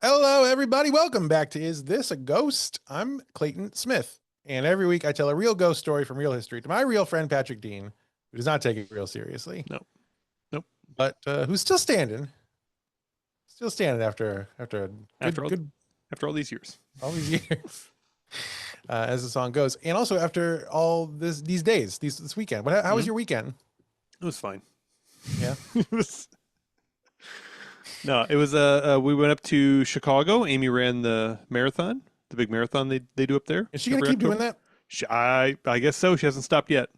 Hello, everybody. Welcome back to Is This a Ghost? I'm Clayton Smith, and every week I tell a real ghost story from real history to my real friend Patrick Dean, who does not take it real seriously, No, nope. but who's still standing after a After good all, good after all these years, all these years, as the song goes, and also after all these days, this weekend. How was Mhm. your weekend? It was fine. Yeah. It was no, it was we went up to Chicago. Amy ran the marathon, the big marathon they do up there Is she gonna every keep doing October. that? I guess so. She hasn't stopped yet.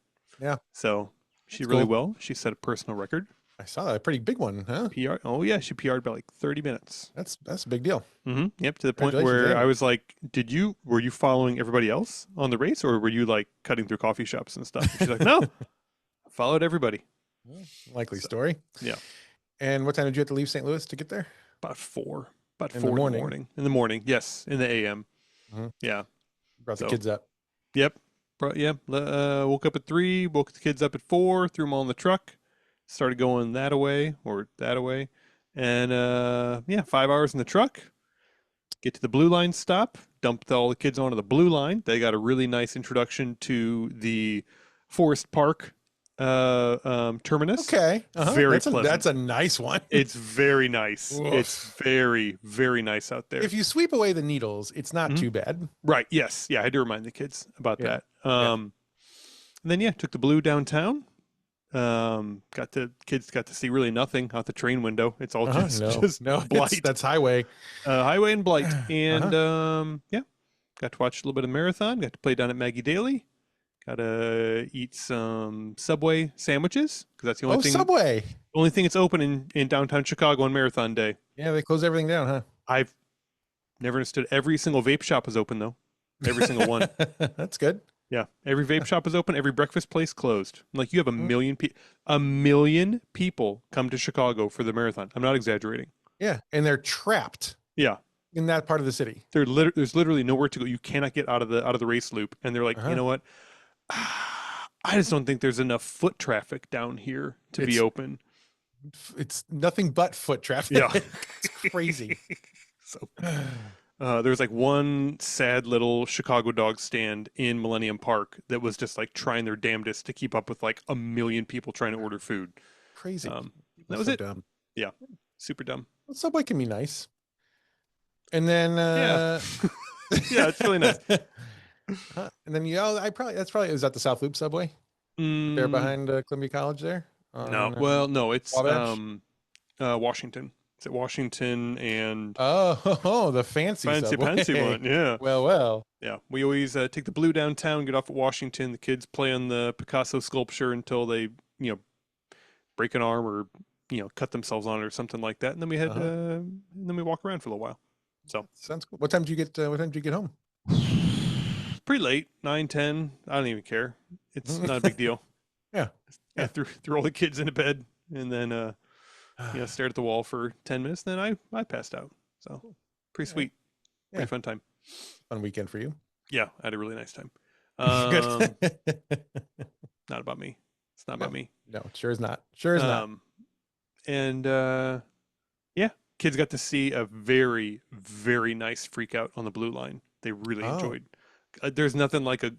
Yeah, So she that's did really cool. well. She set a personal record. I saw that, a pretty big one, huh? PR. Oh yeah, she PR'd by like 30 minutes. That's a big deal. Yep, to the point Congratulations, where I Amy. was like, were you following everybody else on the race, or were you like cutting through coffee shops and stuff? And she's like, no, I followed everybody. Likely So story. yeah. And what time did you have to leave St. Louis to get there? About four. About In the 4 in the morning. morning. In the morning, yes. In the AM. Mhm. Yeah. Brought the So, kids up. yep. Yeah. Woke up at 3, woke the kids up at 4, threw them all in the truck, started going that away or that away. And yeah, 5 hours in the truck. Get to the Blue Line stop, dumped all the kids onto the Blue Line. They got a really nice introduction to the Forest Park terminus. Okay. Uh-huh. Very That's pleasant. a nice one. It's very nice. It's Oof. very, very nice out there. If you sweep away the needles, it's not Mhm. too bad. Right. Yes. Yeah. I had to remind the kids about Yeah. that. Yeah. And then yeah, took the blue downtown. Kids got to see really nothing out the train window. It's all Uh-huh. just No. just No, blight, that's highway. highway and blight. And Uh-huh. yeah, got to watch a little bit of marathon. Got to play down at Maggie Daly. Got to eat some Subway sandwiches because that's the Oh, Subway. only thing it's open in downtown Chicago on Marathon Day. Yeah, they close everything down, huh? I've never understood. Every single vape shop is open though. Every single one. That's good. Yeah, every vape shop is open. Every breakfast place closed. Like you have Mm. a million people come to Chicago for the marathon. I'm not exaggerating. Yeah, and they're trapped Yeah, in that part of the city. there's literally nowhere to go. You cannot get out of the race loop. And they're like, you Uh-huh. know what? I just don't think there's enough foot traffic down here to be It's open. it's nothing but foot Yeah. traffic. It's crazy. So there was like one sad little Chicago dog stand in Millennium Park that was just like trying their damnedest to keep up with like a million people trying to order food. Crazy. That That's was so it. dumb. Yeah, super dumb. Well, Subway can be nice. And then Yeah, yeah, it's really nice. And then that's probably it was at the South Loop subway there Mm, behind Columbia College there no, on well, no, it's Wabash. Washington. It's at Washington and Oh, the fancy fancy subway. one. Yeah, Well. yeah. We always take the blue downtown, get off at Washington. The kids play on the Picasso sculpture until they, you know, break an arm or cut themselves on it or something like that, and then and then we walk around for a little while. So Sounds cool. What time did you get? What time did you get home? pretty late, 9, 10. I don't even care. It's not a big deal. Yeah. I Yeah. threw all the kids into bed and then stared at the wall for 10 minutes. Then I passed out. So pretty sweet, Yeah. pretty fun time. Fun weekend for you. Yeah, I had a really nice time. Good. Not about me. It's not about me. No, sure is not. Sure is not. And yeah, kids got to see a very, very nice freak out on the blue line. They really Oh. enjoyed. There's nothing like a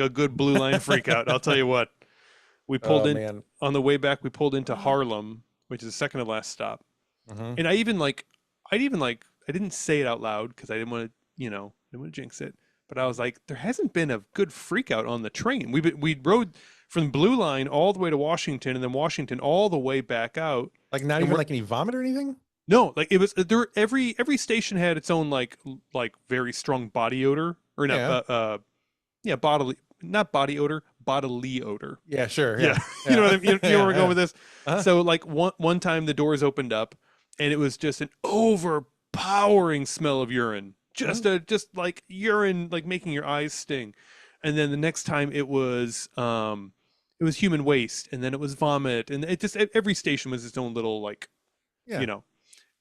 good blue line freak out. I'll tell you what. We pulled Oh in man. on the way back. We pulled into Harlem, which is the second to last stop. Mhm. And I didn't say it out loud because I didn't want to, didn't want to jinx it. But I was like, there hasn't been a good freak out on the train. We rode from Blue Line all the way to Washington, and then Washington all the way back out. Like not And even we're like any vomit or anything? no, like it was there. Every station had its own like very strong body odor, or not, Yeah. yeah, bodily, not body odor, bodily odor. Yeah, sure. Yeah, Yeah. you know what I mean. You know where we're Yeah. going with this. Uh-huh. So like one time the doors opened up, and it was just an overpowering smell of urine, just like urine, like making your eyes sting. And then the next time it was human waste, and then it was vomit, and it just every station was its own little like Yeah. you know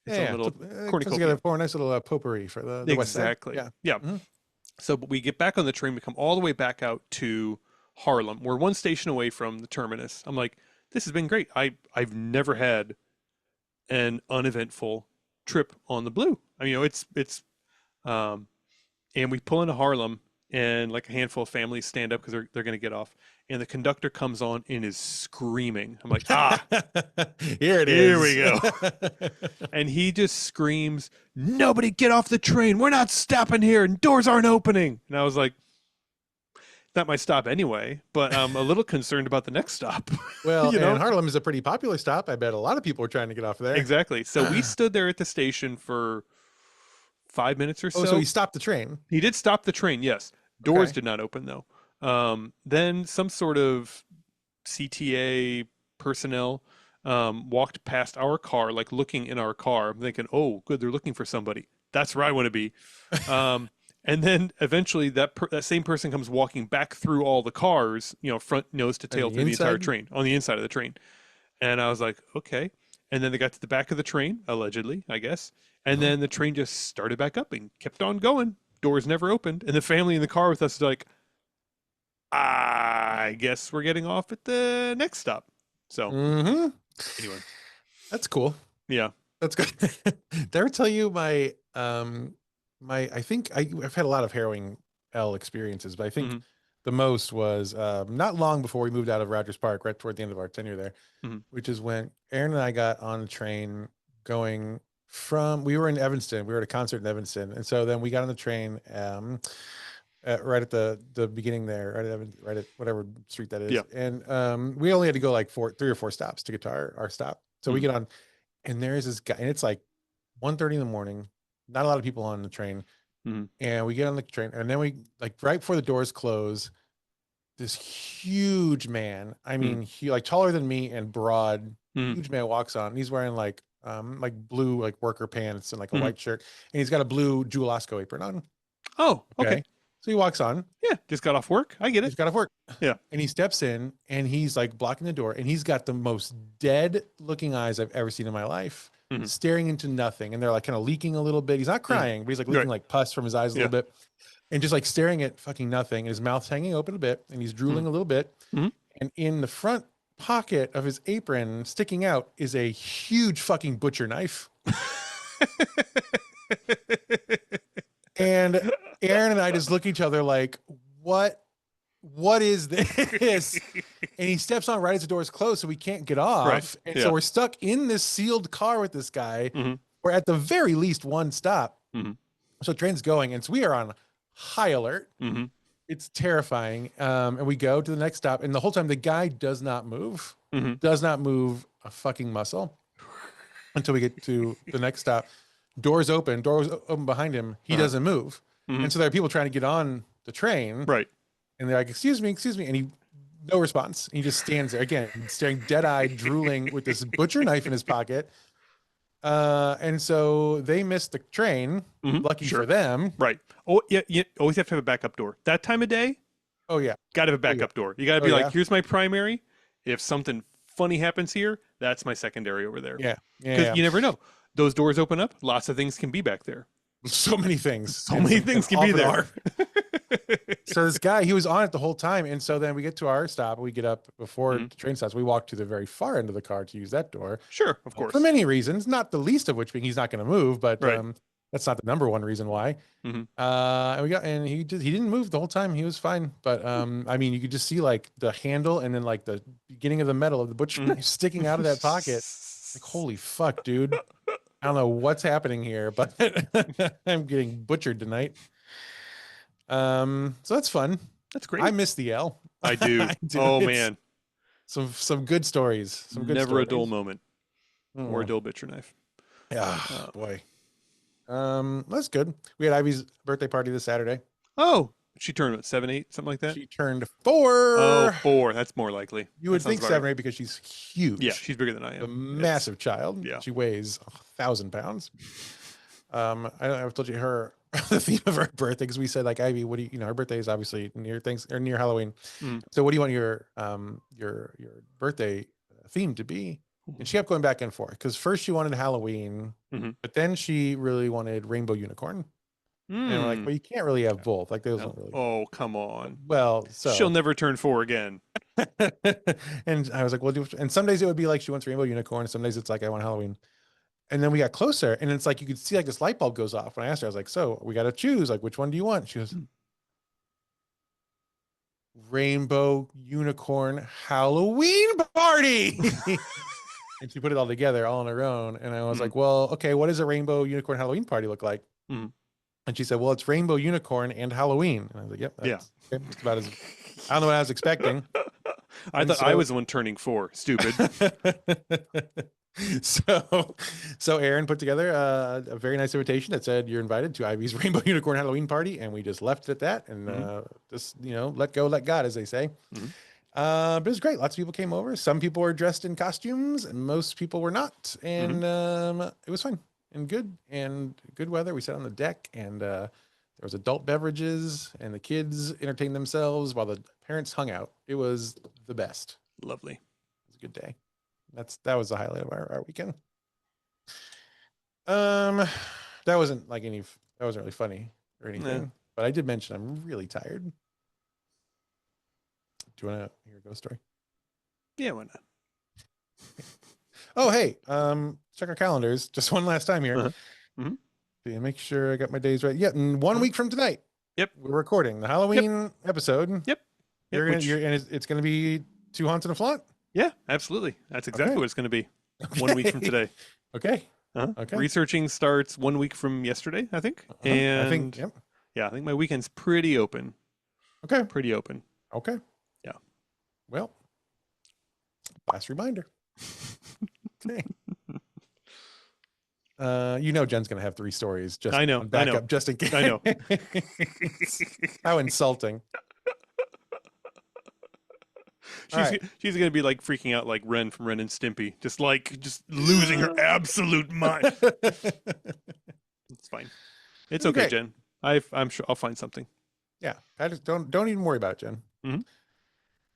its Yeah. own Yeah. little Comes together cornucopia. for a nice little potpourri for the West Side. Exactly. Yeah. Yeah. Mhm. So but we get back on the train, we come all the way back out to Harlem. We're one station away from the terminus. I'm like, this has been great. I've never had an uneventful trip on the blue. I mean, it's um, and we pull into Harlem, and like a handful of families stand up because they're going to get off, and the conductor comes on and is screaming. I'm like, Here it here we is. go. And he just screams, "Nobody get off the train. We're not stopping here, and doors aren't opening." And I was like, not my stop anyway, but I'm a little concerned about the next stop. Well, You know? and Harlem is a pretty popular stop. I bet a lot of people were trying to get off there. Exactly. So we stood there at the station for 5 minutes or so. Oh, so he stopped the train. He did stop the train, yes. Doors Okay. did not open though. Then some sort of CTA personnel walked past our car, like looking in our car. I'm thinking, oh, good, they're looking for somebody. That's where I want to be. And then eventually that same person comes walking back through all the cars, front nose to tail through the entire train, on the inside of the train. And I was like, okay. And then they got to the back of the train, allegedly, I guess. And then the train just started back up and kept on going. Doors never opened. And the family in the car with us is like, I guess we're getting off at the next stop. So anyway, that's cool. Yeah, that's good. Did I ever tell you my I think I've had a lot of harrowing L experiences, but I think the most was not long before we moved out of Rogers Park, right toward the end of our tenure there, which is when Aaron and I got on a train going from, we were in Evanston, we were at a concert in Evanston, and so then we got on the train right at the beginning there, right at whatever street that is. Yeah. And we only had to go like 3 or 4 stops to get to our stop. So we get on, and there's this guy, and it's like 1:30 in the morning, not a lot of people on the train. And we get on the train, and then we, like, right before the doors close, this huge man, I mean, he like taller than me and broad, huge man walks on, and he's wearing like blue, like worker pants and like a white shirt, and he's got a blue Jewel Osco apron on. Oh, okay. So he walks on. Yeah, just got off work. I get it. Just got off work. Yeah. And he steps in, and he's like blocking the door, and he's got the most dead looking eyes I've ever seen in my life, staring into nothing. And they're like kind of leaking a little bit. He's not crying, but he's like leaking like pus from his eyes a little bit, and just like staring at fucking nothing. And his mouth's hanging open a bit, and he's drooling a little bit. And in the front pocket of his apron, sticking out, is a huge fucking butcher knife. And Aaron and I just look at each other like, what is this? And he steps on right as the doors close, so we can't get off. Right. And so we're stuck in this sealed car with this guy. We're at the very least one stop. So train's going, and so we are on high alert. It's terrifying. And we go to the next stop, and the whole time the guy does not move, does not move a fucking muscle until we get to the next stop. Doors open behind him. He doesn't move. And so there are people trying to get on the train. Right. And they're like, excuse me. And he, no response. He just stands there again, staring dead-eyed, drooling with this butcher knife in his pocket. And so they missed the train. Lucky for them. Right. Oh, yeah. You always have to have a backup door. That time of day, oh, yeah. got to have a backup door. You got to be like, here's my primary. If something funny happens here, that's my secondary over there. Yeah. Because you never know. Those doors open up. Lots of things can be back there. So many things. So many things can be there. So this guy, he was on it the whole time. And so then we get to our stop. We get up before the train stops. We walk to the very far end of the car to use that door. Sure, of course. For many reasons, not the least of which being he's not going to move, but that's not the number one reason why. And he didn't move the whole time. He was fine. But I mean, you could just see like the handle and then like the beginning of the metal of the butcher knife sticking out of that pocket. Like, holy fuck, dude. I don't know what's happening here, but I'm getting butchered tonight. So that's fun. That's great. I miss the L. I do. Oh, man. Some good stories. Some good Never stories. a dull moment or a dull butcher knife. Yeah, boy. That's good. We had Ivy's birthday party this Saturday. Oh, she turned what, 7, 8, something like that? She turned 4. Oh, 4. That's more likely. You would think 7 or 8 because she's huge. Yeah, she's bigger than I am. A massive child. Yeah. She weighs 1,000 pounds. I've told you the theme of her birthday, because we said, like, Ivy, what do you, her birthday is obviously near Halloween. So what do you want your birthday theme to be? And she kept going back and forth, because first she wanted Halloween, but then she really wanted Rainbow Unicorn. And we're like, well, you can't really have both. Like, those don't really. Oh, come on. Well, so she'll never turn 4 again. And I was like, well, and some days it would be like she wants Rainbow Unicorn. Some days it's like, I want Halloween. And then we got closer, and it's like you could see like this light bulb goes off. When I asked her, I was like, "So we got to choose. Like, which one do you want?" She goes, "Rainbow Unicorn Halloween Party." And she put it all together all on her own. And I was like, "Well, okay, what does a Rainbow Unicorn Halloween Party look like?" And she said, "Well, it's Rainbow Unicorn and Halloween." And I was like, "Yep, that's it's about as I don't know what I was expecting." I thought I was the one turning 4. Stupid. So Aaron put together a very nice invitation that said, "You're invited to Ivy's Rainbow Unicorn Halloween Party," and we just left it at that, and just let go, let God, as they say. But it was great. Lots of people came over. Some people were dressed in costumes, and most people were not. And it was fun and good weather. We sat on the deck, and there was adult beverages, and the kids entertained themselves while the parents hung out. It was the best. Lovely. It was a good day. That was the highlight of our weekend. That wasn't really funny or anything, but I did mention I'm really tired. Do you want to hear a ghost story? Yeah, why not? Oh, hey, check our calendars just one last time here. Make sure I got my days right. Yeah, and 1 week from tonight. Yep, we're recording the Halloween episode. Yep, it's gonna be 2 haunts and a flaunt. Yeah, absolutely. That's exactly what it's going to be. 1 week from today. Okay. Okay. Researching starts 1 week from yesterday, I think. And I think, I think my weekend's pretty open. Okay. Pretty open. Okay. Yeah. Well, last reminder. Okay. Jen's gonna have 3 stories. Just I know. Backup, just in case. I know. How insulting. She's gonna be like freaking out like Ren from Ren and Stimpy, just losing her absolute mind. It's fine. It's okay, great. Jen. I'm sure I'll find something. Yeah, don't even worry about it, Jen.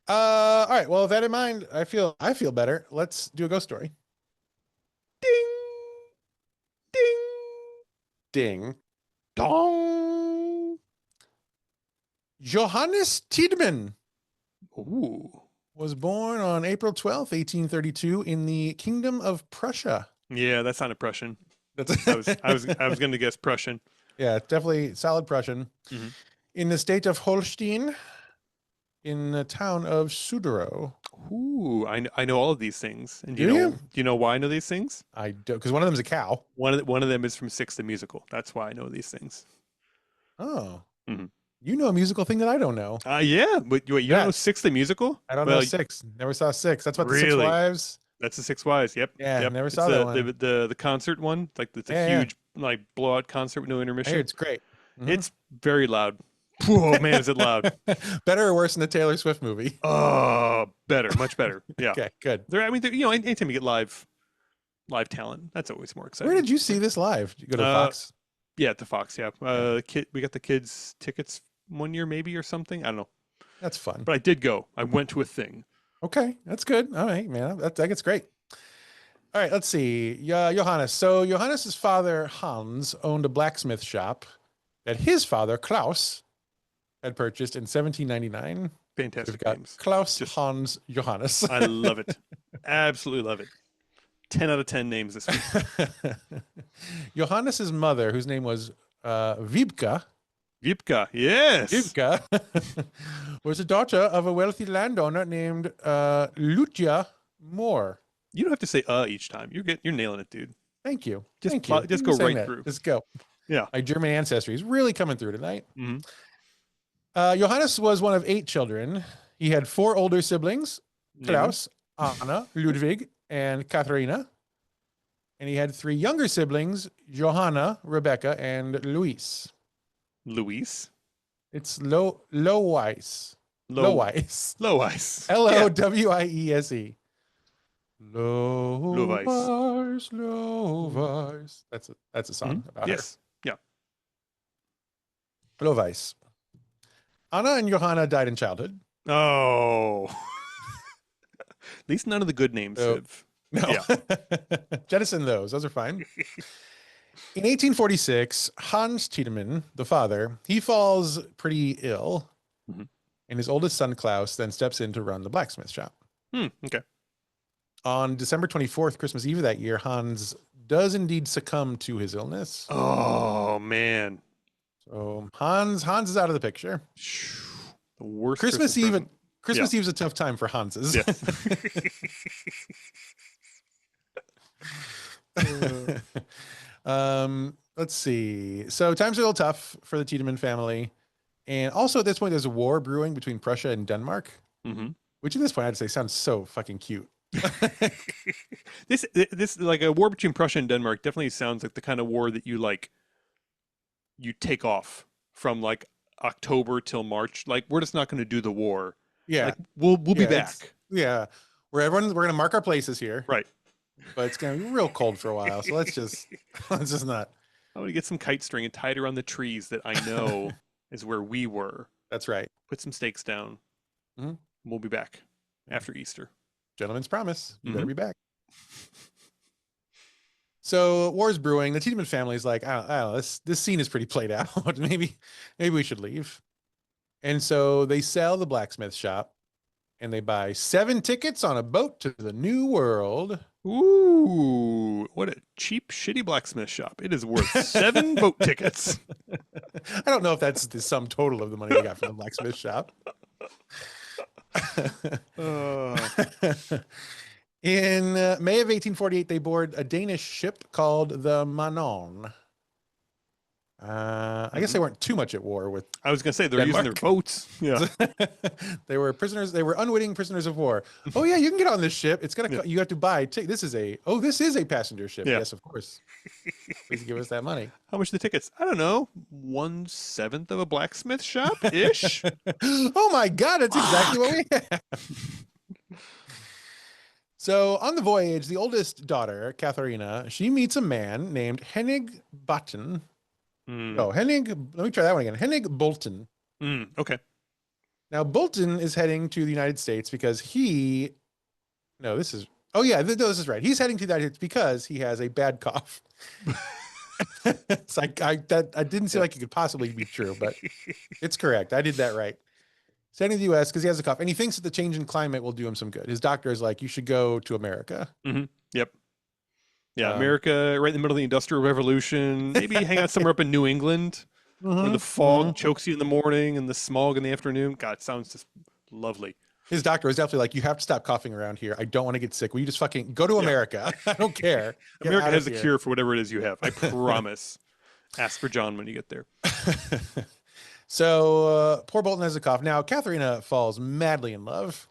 All right. Well, with that in mind, I feel better. Let's do a ghost story. Ding, ding, ding, dong. Johannes Tiedemann. Ooh. Was born on April 12th, 1832 in the Kingdom of Prussia. Yeah, that sounded Prussian. I was going to guess Prussian. Yeah, definitely solid Prussian. In the state of Holstein, in the town of Suderow. Ooh, I know all of these things. And do you know why I know these things? I do, because one of them is a cow. One of them is from Six the Musical. That's why I know these things. Oh. You know a musical thing that I don't know. Yeah, but you don't know Six the Musical? I don't know Six. Never saw Six. That's what the Six Wives. That's the Six Wives. Yep. Yeah, never saw that one. The concert one, like it's a huge like blowout concert with no intermission. It's great. It's very loud. Oh man, is it loud? Better or worse than the Taylor Swift movie? Oh, better, much better. Yeah. Okay, good. Anytime you get live talent, that's always more exciting. Where did you see this live? Did you go to Fox? Yeah, at the Fox. Yeah. We got the kids tickets 1 year maybe or something. I don't know. That's fun. But I did go. I went to a thing. Okay, that's good. All right, man. That's great. All right, let's see. Johannes. So Johannes's father, Hans, owned a blacksmith shop that his father, Klaus, had purchased in 1799. Fantastic We've got names. Klaus, Hans, Johannes. I love it. Absolutely love it. 10 out of 10 names this week. Johannes's mother, whose name was Wiebke. Wiebke, yes. Wiebke was the daughter of a wealthy landowner named Lucia Moore. You don't have to say each time. You're nailing it, dude. Thank you. Just go right through. Just go. Yeah. My German ancestry is really coming through tonight. Johannes was one of 8 children. He had 4 older siblings, Klaus, Anna, Ludwig, and Katharina. And he had 3 younger siblings, Johanna, Rebecca, and Luis. Luis? It's Lowies. Lowies. Lowies. Lowiese. Lowies. That's a song about her. Yeah. Lowies. Anna and Johanna died in childhood. Oh. At least none of the good names have. No. Yeah. Jettison those. Those are fine. In 1846, Hans Tiedemann, the father, he falls pretty ill. And his oldest son, Klaus, then steps in to run the blacksmith shop. Okay. On December 24th, Christmas Eve of that year, Hans does indeed succumb to his illness. Oh man. So Hans is out of the picture. The worst Christmas Eve. present. Christmas Eve's a tough time for Hanses. Yes. Let's see. So times are a little tough for the Tiedemann family. And also at this point, there's a war brewing between Prussia and Denmark, which at this point I'd say sounds so fucking cute. This like a war between Prussia and Denmark definitely sounds like the kind of war that you like you take off from like October till March. Like we're just not going to do the war. Yeah. Like we'll be back. Yeah. We're going to mark our places here. Right. But it's going to be real cold for a while. So let's just not. I'm going to get some kite string and tie it around the trees that I know is where we were. That's right. Put some stakes down. We'll be back after Easter. Gentleman's promise. You better be back. So war's brewing. The Tiedemann family's like, I don't know, this scene is pretty played out. maybe we should leave. And so they sell the blacksmith shop and they buy 7 tickets on a boat to the New World. Ooh, what a cheap, shitty blacksmith shop. It is worth 7 boat tickets. I don't know if that's the sum total of the money they got from the blacksmith shop. In May of 1848, they board a Danish ship called the Manon. I guess they weren't too much at war with. I was going to say they're Denmark. using their boats. Yeah. They were prisoners. They were unwitting prisoners of war. Oh yeah, you can get on this ship. It's gonna. You have to buy. This is a passenger ship. Yeah. Yes, of course. Please give us that money. How much are the tickets? I don't know. 1/7 of a blacksmith shop ish. Oh my God, that's exactly what we have. So on the voyage, the oldest daughter, Katharina, she meets a man named Hennig Batten. Oh, Hennig. Let me try that one again. Hennig Bolton. Okay. Now Bolton is heading to the United States because this is right. He's heading to the United States because he has a bad cough. It's like I didn't seem like it could possibly be true, but it's correct. I did that right. He's heading to the U.S. because he has a cough, and he thinks that the change in climate will do him some good. His doctor is like, "You should go to America." Yep. Yeah, America, right in the middle of the Industrial Revolution. Maybe hang out somewhere up in New England where the fog chokes you in the morning and the smog in the afternoon. God, it sounds just lovely. His doctor was definitely like, "You have to stop coughing around here. I don't want to get sick. Will you just fucking go to America? I don't care. America has a cure for whatever it is you have. I promise." Ask for John when you get there. So poor Bolton has a cough. Now, Katharina falls madly in love.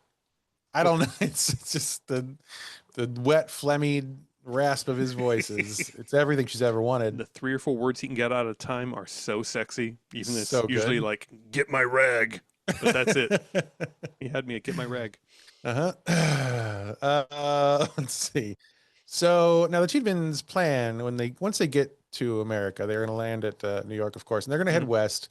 I don't know. It's just the wet, phlegmy rasp of his voice it's everything she's ever wanted. The 3 or 4 words he can get out at a time are so sexy. Even it's so usually good. like, "Get my rag." But that's it. He had me at "Get my rag." Let's see. So now the Tiedemanns plan once they get to America, they're going to land at New York, of course, and they're going to head west.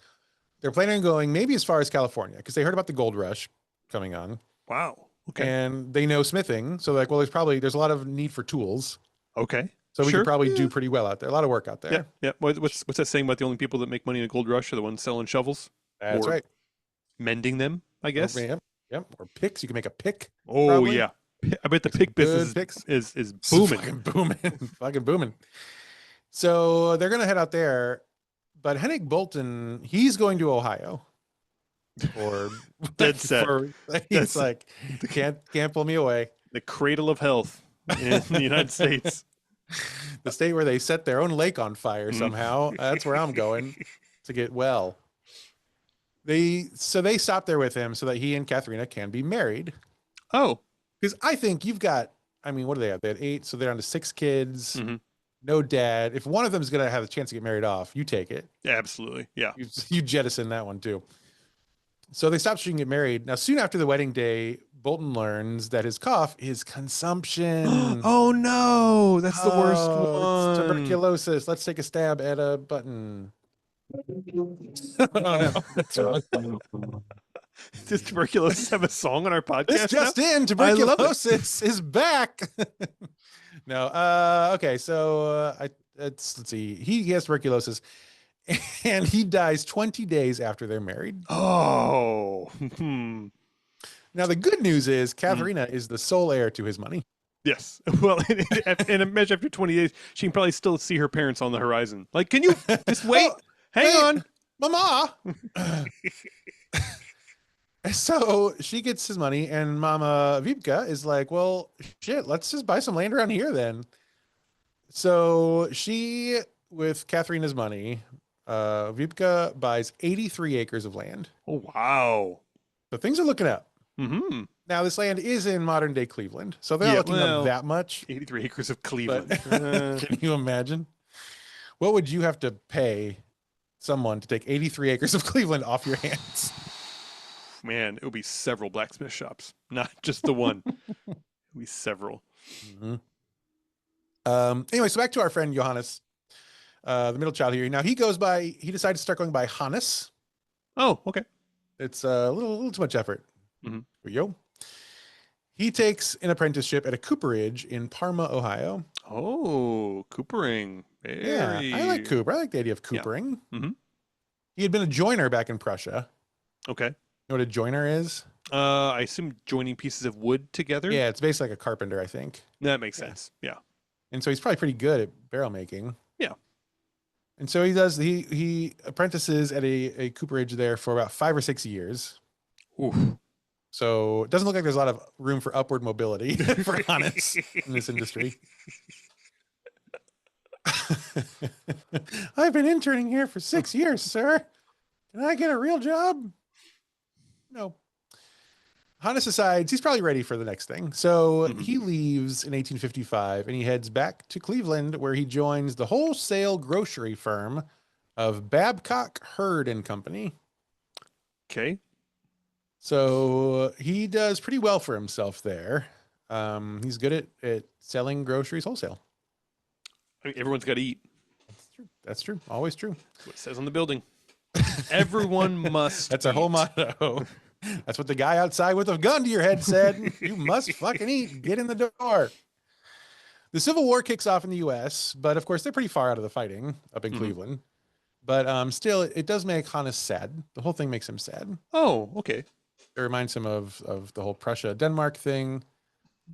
They're planning on going maybe as far as California because they heard about the gold rush coming on. Wow. Okay. And they know smithing, so like, well, there's a lot of need for tools. Okay. So we could probably do pretty well out there. A lot of work out there. Yeah. What's that saying about the only people that make money in a gold rush are the ones selling shovels? That's right. Mending them, I guess. Yep. Or picks. You can make a pick. Oh, probably. Yeah. I bet the pick business is booming. Fucking booming. So they're going to head out there, but Hennig Bolton, he's going to Ohio. Or dead set. He's like, can't pull me away. The cradle of health in the United States. The state where they set their own lake on fire somehow. That's where I'm going to get well. They stop there with him so that he and Katharina can be married. Oh. Because I think you've got, what do they have? They had 8, so they're down to 6 kids. No dad. If one of them is going to have a chance to get married off, you take it. Yeah, absolutely. Yeah. You jettison that one too. So they stop so you can get married. Now, soon after the wedding day, Bolton learns that his cough is consumption. Oh no, that's the worst one. It's tuberculosis. Let's take a stab at a button. Oh no, that's wrong. Does tuberculosis have a song on our podcast? This just in, tuberculosis is back. No, okay, so let's see. He has tuberculosis. And he dies 20 days after they're married. Oh. Now, the good news is Katharina is the sole heir to his money. Yes. Well, and imagine after 20 days, she can probably still see her parents on the horizon. Like, can you just wait? Oh, Hang wait, on. mama. So she gets his money, and Mama Vipka is like, well, shit, let's just buy some land around here then. So she, with Katharina's money, Vipka buys 83 acres of land. Oh, wow. So things are looking up. Mm-hmm. Now, this land is in modern day Cleveland, so they're not Yeah, looking up well, that much. 83 acres of But Cleveland. can you imagine? What would you have to pay someone to take 83 acres of Cleveland off your hands? Man, it would be several blacksmith shops, not just the one. It would be several. Mm-hmm. Anyway, so back to our friend Johannes, the middle child here. Now he decided to start going by Hannes. Oh, okay. It's a little too much effort. Mm-hmm. Yo. He takes an apprenticeship at a cooperage in Parma, Ohio. Oh, coopering. Yeah, I like Cooper. I like the idea of coopering. Yeah. Mm-hmm. He had been a joiner back in Prussia. Okay. You know what a joiner is? I assume joining pieces of wood together. Yeah, it's basically like a carpenter, I think. That makes sense. Yeah. And so he's probably pretty good at barrel making. Yeah. And so he apprentices at a cooperage there for about 5 or 6 years. Oof. So it doesn't look like there's a lot of room for upward mobility for Hannes in this industry. I've been interning here for 6 years, sir. Can I get a real job? No. Hannes decides he's probably ready for the next thing. So he leaves in 1855 and he heads back to Cleveland, where he joins the wholesale grocery firm of Babcock, Hurd and Company. Okay. So he does pretty well for himself there. He's good at selling groceries wholesale. I mean, everyone's got to eat. That's true. Always true. That's what it says on the building. Everyone must. That's our whole motto. That's what the guy outside with a gun to your head said. You must fucking eat. Get in the door. The Civil War kicks off in the U.S., but of course they're pretty far out of the fighting up in Cleveland. But still, it does make Hannes sad. The whole thing makes him sad. Oh, okay. It reminds him of the whole Prussia-Denmark thing.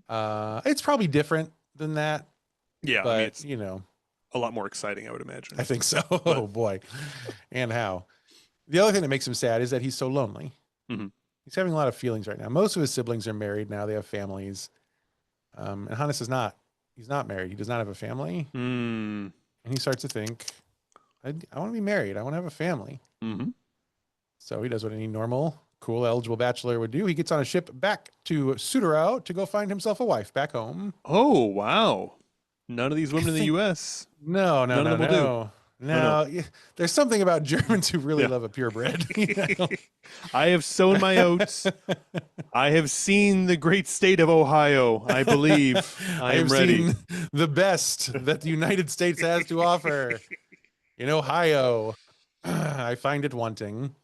It's probably different than that. Yeah, but I mean, it's a lot more exciting, I would imagine. I think so. Oh boy. And how. The other thing that makes him sad is that he's so lonely. Mm-hmm. He's having a lot of feelings right now. Most of his siblings are married now. They have families. And Hannes is not. He's not married. He does not have a family. Mm. And he starts to think, I want to be married. I want to have a family. Mm-hmm. So he does what any normal, cool, eligible bachelor would do. He gets on a ship back to Suderau to go find himself a wife back home. Oh, wow. None of these women in the U.S. No. None of them will do. No, there's something about Germans who really love a purebred. You know? I have sown my oats. I have seen the great state of Ohio. I believe I am ready. Seen the best that the United States has to offer. In Ohio, I find it wanting.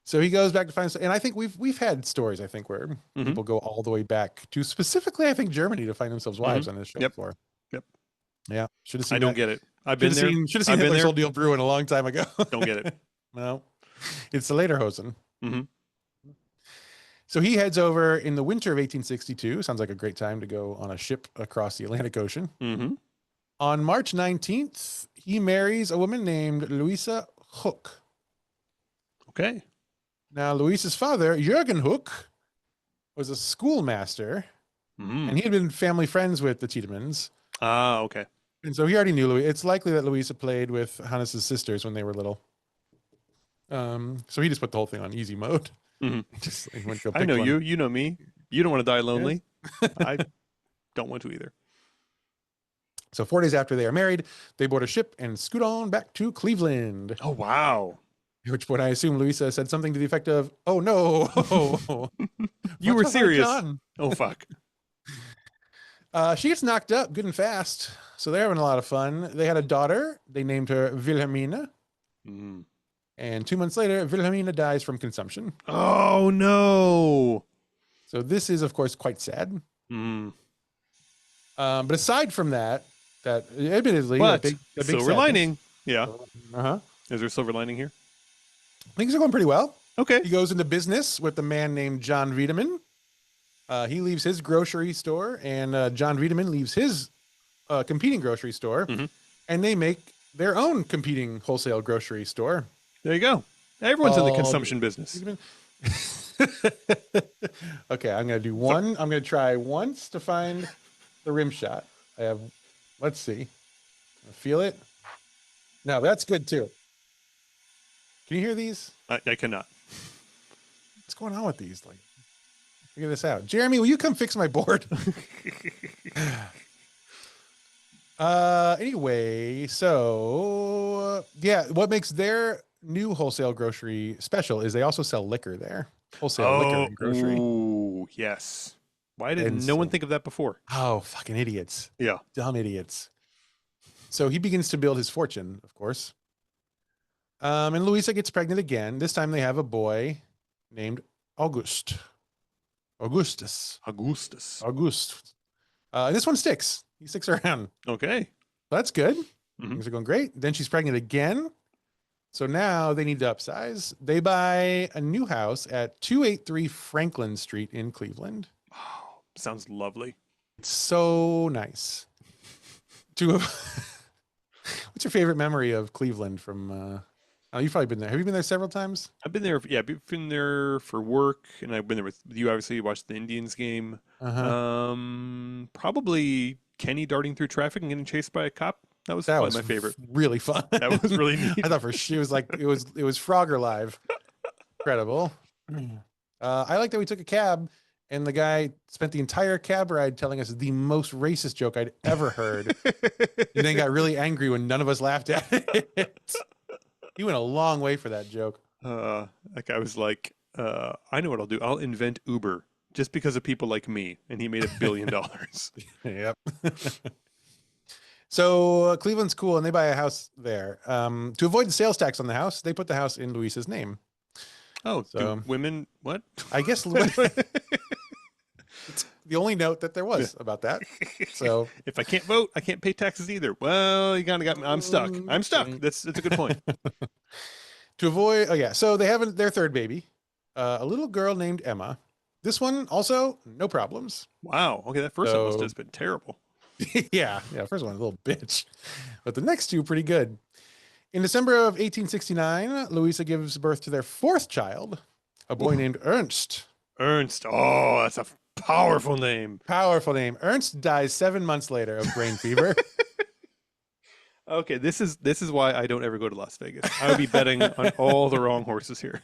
So he goes back to find, and I think we've had stories, I think, where people go all the way back to specifically, I think, Germany to find themselves wives on this show before. Yep. Yeah. Should have seen I don't get it. I've been there. Should have seen Hitler's Old Deal Brewing a long time ago. Don't get it. No. It's the Lederhosen. Mm-hmm. So he heads over in the winter of 1862. Sounds like a great time to go on a ship across the Atlantic Ocean. Mm-hmm. On March 19th, he marries a woman named Louisa Hook. Okay. Now, Louisa's father, Jürgen Hook, was a schoolmaster, and he had been family friends with the Tiedemans. Ah, okay. And so he already knew Louis. It's likely that Louisa played with Hannes's sisters when they were little. So he just put the whole thing on easy mode. Mm-hmm. Just like, went to go I pick know one. you. You know me. You don't want to die lonely. I don't want to either. So 4 days after they are married, they board a ship and scoot on back to Cleveland. Oh, wow. At which point I assume Louisa said something to the effect of, "Oh no, You were serious. done?" Oh, fuck. She gets knocked up good and fast. So they're having a lot of fun. They had a daughter. They named her Wilhelmina. Mm. And 2 months later, Wilhelmina dies from consumption. Oh, no. So this is, of course, quite sad. Mm. But aside from that admittedly, But a big silver sadness. lining. Yeah. Uh-huh. Is there a silver lining here? Things are going pretty well. Okay. He goes into business with a man named John Wiedemann. He leaves his grocery store, and John Wiedemann leaves his competing grocery store, Mm-hmm. and they make their own competing wholesale grocery store There you go. Everyone's in the called consumption business. Okay, I'm gonna do So, one. I'm gonna try once to find the rim shot. I have. Let's see. Feel it. No, that's good too. Can you hear these? I cannot. What's going on with these? Like, figure this out. Jeremy, will you come fix my board? Anyway, so yeah, what makes their new wholesale grocery special is they also sell liquor there. Wholesale liquor Oh, and grocery. ooh, yes. Why did And no one so, think of that before? oh, fucking idiots. Yeah. Dumb idiots. So he begins to build his fortune, of course. And Louisa gets pregnant again. This time they have a boy named August. Augustus. Augustus. August. This one sticks. He sticks around. Okay. That's good. Mhm. Things are going great. Then she's pregnant again. So now they need to upsize. They buy a new house at 283 Franklin Street in Cleveland. Oh, sounds lovely. It's so nice. To What's your favorite memory of Cleveland from oh, you've probably been there. Have you been there several times? I've been there. Yeah, I've been there for work, and I've been there with you. Obviously, you watched the Indians game. Uh-huh. Probably Kenny darting through traffic and getting chased by a cop. That was That probably was my favorite. really fun. That was really neat. I thought for sure it was like it was Frogger Live. Incredible. I like that we took a cab and the guy spent the entire cab ride telling us the most racist joke I'd ever heard. And then got really angry when none of us laughed at it. He went a long way for that joke. That guy was like, I know what I'll do. I'll invent Uber just because of people like me. And he made $1 billion. Yep. So Cleveland's cool, and they buy a house there. To avoid the sales tax on the house, they put the house in Luisa's name. Oh, So- do women, what? I guess it's the only note that there was about that. So If I can't vote, I can't pay taxes either. Well, you kind of got me. I'm stuck. I'm stuck. That's a good point. to avoid, oh yeah, so they have their third baby, a little girl named Emma. This one also no problems. Wow. Okay, that first one must So- have been terrible. yeah, first one a little bitch, but the next two pretty good. In December of 1869, Louisa gives birth to their fourth child, a boy named Ernst. Ernst. Oh, that's a powerful name. Powerful name. Ernst dies 7 months later of brain fever. Okay, this is why I don't ever go to Las Vegas. I would be betting on all the wrong horses here.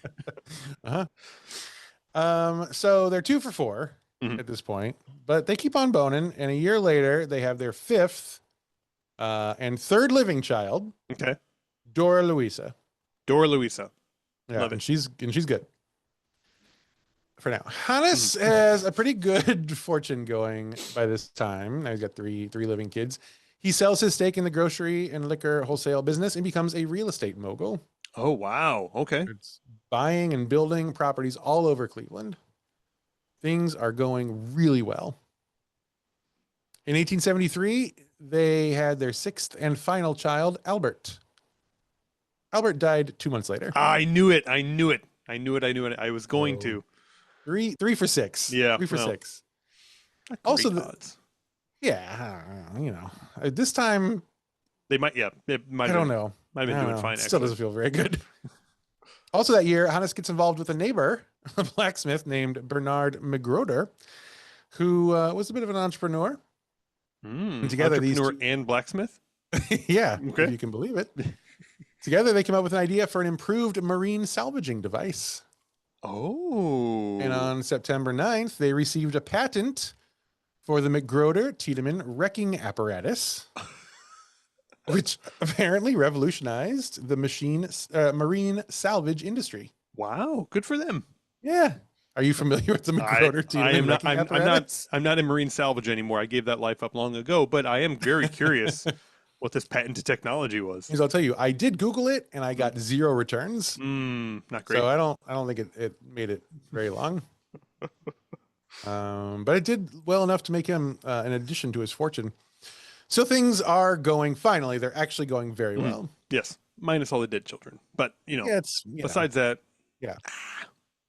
So they're 2 for 4 Mhm. at this point, but they keep on boning. And a year later, they have their fifth and third living child, Okay. Dora Luisa. Dora Luisa. Yeah, Love and it. she's good for now. Hannes has a pretty good fortune going by this time. Now he's got three living kids. He sells his stake in the grocery and liquor wholesale business and becomes a real estate mogul. Oh, wow. Okay. It's buying and building properties all over Cleveland. Things are going really well. In 1873, they had their sixth and final child, Albert. Albert died 2 months later. I knew it. I knew it. I knew it. I knew it. I was going to. Three for 6. Yeah, 3 for well, 6. Not Also great the- odds. Yeah, this time They might. Yeah. It might. I don't know. Might have I been don't doing know. fine. It still Actually. doesn't feel very good. Also that year, Hannes gets involved with a neighbor, a blacksmith named Bernard McGroder, who was a bit of an entrepreneur. And together these entrepreneur and blacksmith. Yeah, Okay. if you can believe it. Together, they came up with an idea for an improved marine salvaging device. Oh. And on September 9th, they received a patent for the McGroder Tiedemann wrecking apparatus, which apparently revolutionized the marine salvage industry. Wow. Good for them. Yeah. Are you familiar with the McGroder I Tiedemann am not. wrecking I'm apparatus? not. I'm not in marine salvage anymore. I gave that life up long ago. But I am very curious what this patented technology was. Because I'll tell you, I did Google it and I got 0 returns. Not great. So I don't think it made it very long. But it did well enough to make him an addition to his fortune. So things are going, finally, they're actually going very well. Yes, minus all the dead children. But Yeah, besides that, yeah.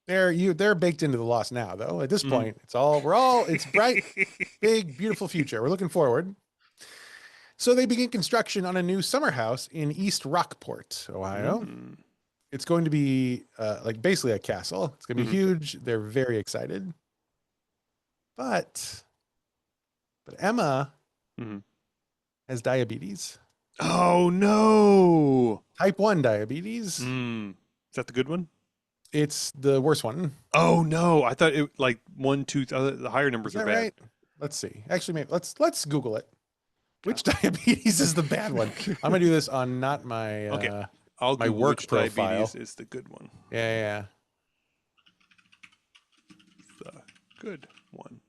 they're baked into the loss now, though. At this point, it's bright, big, beautiful future. We're looking forward. So they begin construction on a new summer house in East Rockport, Ohio. Mm. It's going to be like basically a castle. It's going to be huge. They're very excited. But Emma has diabetes. Oh no. Type 1 diabetes. Is that the good one? It's the worst one. Oh no. I thought it like 1, 2, the higher numbers are bad. Right? Let's see. Actually, maybe let's Google it. Which diabetes is the bad one? I'm gonna do this on not my I'll my Google work which profile. diabetes is the good one. Yeah. The good one.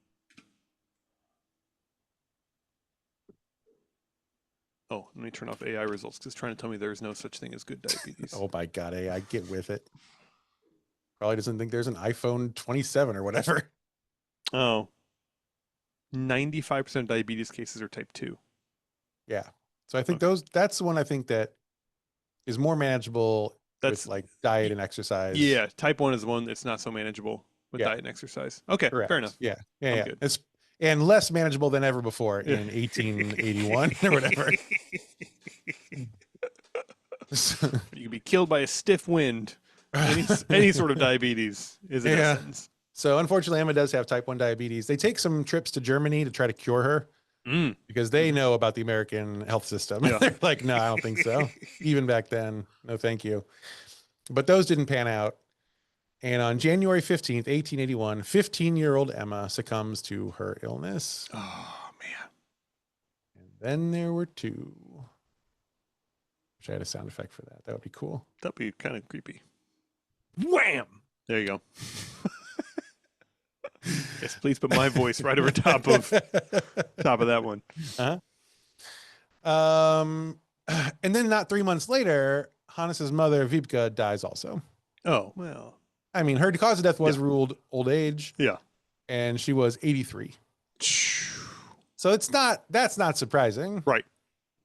Oh, let me turn off AI results because it's trying to tell me there is no such thing as good diabetes. Oh my God, AI, get with it. Probably doesn't think there's an iPhone 27 or whatever. Oh. 95% of diabetes cases are type 2. Yeah. So I think that's the one I think that is more manageable with like diet and exercise. Yeah, type 1 is the one that's not so manageable with diet and exercise. Okay, correct. Fair enough. Yeah. Good. It's and less manageable than ever before in 1881 or whatever. You can be killed by a stiff wind. Any sort of diabetes is in essence. So unfortunately, Emma does have type 1 diabetes. They take some trips to Germany to try to cure her because they know about the American health system. Yeah. They're like, no, I don't think so. Even back then, no, thank you. But those didn't pan out. And on January 15th, 1881, 15-year-old Emma succumbs to her illness. Oh, man. And then there were two. Wish I had a sound effect for that. That would be cool. That'd be kind of creepy. Wham! There you go. Yes, please put my voice right over top of that one. And then not 3 months later, Hannes's mother, Vibeke, dies also. Oh, well. I mean, her cause of death was ruled old age. Yeah. And she was 83. So that's not surprising. Right.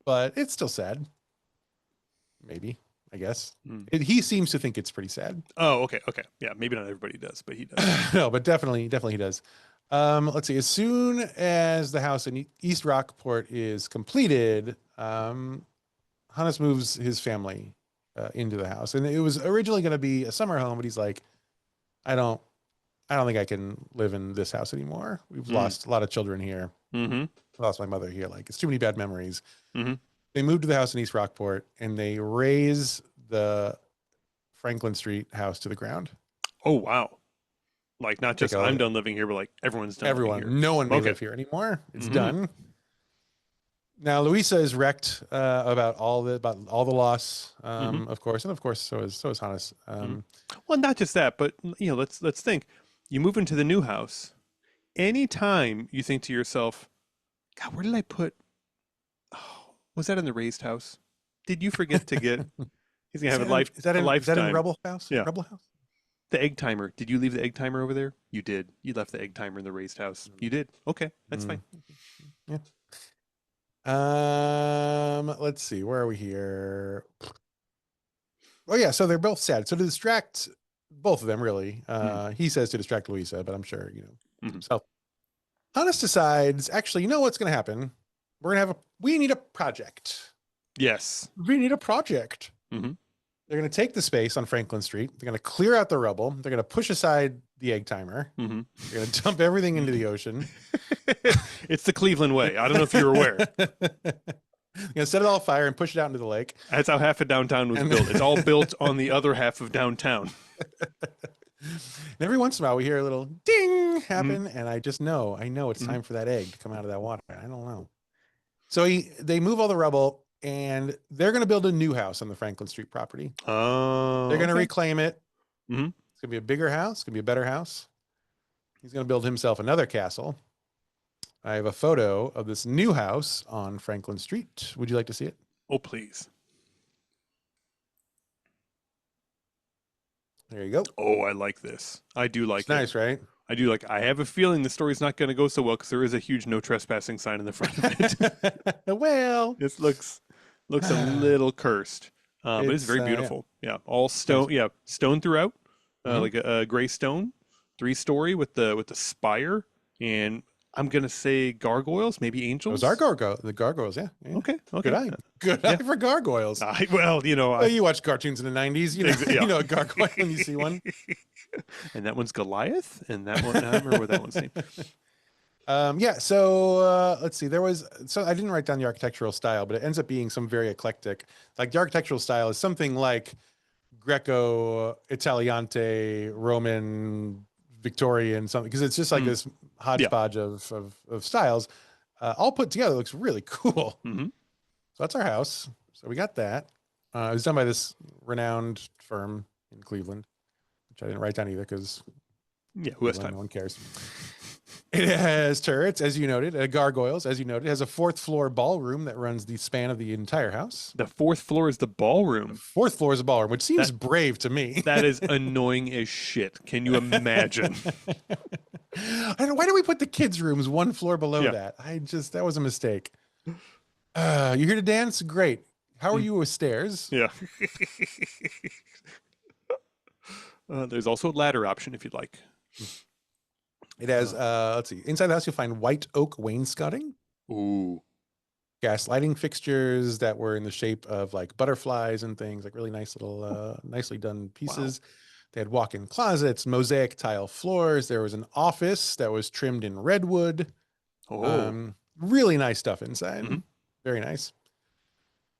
But it's still sad. Maybe, I guess. He seems to think it's pretty sad. Oh, okay. Yeah, maybe not everybody does, but he does. No, but definitely he does. Let's see. As soon as the house in East Rockport is completed, Hannes moves his family into the house. And it was originally going to be a summer home, but he's like, I don't think I can live in this house anymore. We've lost a lot of children here. I lost my mother here. Like, it's too many bad memories. They moved to the house in East Rockport and they raise the Franklin Street house to the ground. Oh, wow. Like, not just I'm done living here, but like everyone's done living here. No one may live here anymore. It's done. Now, Louisa is wrecked about all the loss, of course. And of course, so is Hannes. Well, not just that, but let's think. You move into the new house. Anytime you think to yourself, God, where did I put? Oh, was that in the raised house? Did you forget to get? He's gonna have a lifetime. Is that in Rebel House? Yeah. Rebel House. The egg timer. Did you leave the egg timer over there? You did. You left the egg timer in the raised house. You did. Okay, that's fine. Yeah. Let's see. Where are we here? Oh yeah. So they're both sad. So to distract both of them, really, he says to distract Louisa, but I'm sure himself. Hannes decides, actually, you know what's going to happen? We need a project. Yes. We need a project. They're going to take the space on Franklin Street. They're going to clear out the rubble. They're going to push aside the egg timer. They're going to dump everything into the ocean. It's the Cleveland way. I don't know if you're aware. They're going to set it all afire and push it out into the lake. That's how half of downtown was built. It's all built on the other half of downtown. And every once in a while we hear a little ding happen, and I know it's time for that egg to come out of that water. I don't know. So they move all the rubble, and they're going to build a new house on the Franklin Street property. Oh, they're going to reclaim it. It's going to be a bigger house. It's going to be a better house. He's going to build himself another castle. I have a photo of this new house on Franklin Street. Would you like to see it? Oh, please. There you go. Oh, I like this. I do like it. Nice, right? I do like. I have a feeling the story's not going to go so well because there is a huge no trespassing sign in the front of it. Well, this looks a little cursed, but it's very beautiful. Yeah, all stone. Yeah, stone throughout. Mhm. like a gray stone, 3-story with the spire, and I'm gonna say gargoyles, maybe Those are angels. the gargoyles. Yeah, yeah. Okay, Good okay, eye. Good eye yeah. for gargoyles. Well, Well, you watched cartoons in the 90s, yeah. you know a gargoyle when you see one. And that one's Goliath, and that one, I don't remember what that one's name. Yeah, so let's see. So I didn't write down the architectural style, but it ends up being some very eclectic. Like the architectural style is something like Greco, Italiante, Roman, Victorian, something, because it's just like Mm, this yeah. hodgepodge of styles, all put together. It looks really cool. Hmm. So that's our house. So we got that. It was done by this renowned firm in Cleveland, which I didn't write down either because Yeah. Who has Cleveland, time? no one cares. It has turrets, as you noted, gargoyles, as you noted. It has a fourth floor ballroom that runs the span of the entire house. The fourth floor is the The ballroom. fourth floor is a ballroom, which seems That brave to me. that is annoying as shit. Can you imagine? I don't know. Why do we put the kids' rooms one floor below Yeah. that? That was a mistake. You here to dance? Great. How are Mm, you with stairs? yeah. There's also a ladder option if you'd like. It has, Uh, let's see, inside the house, you'll find white oak wainscoting, ooh. gas lighting fixtures that were in the shape of like butterflies and things, like really nice little, nicely done Wow. pieces. They had walk-in closets, mosaic tile floors. There was an office that was trimmed in redwood. Oh. Really nice stuff inside. Hmm. Very nice.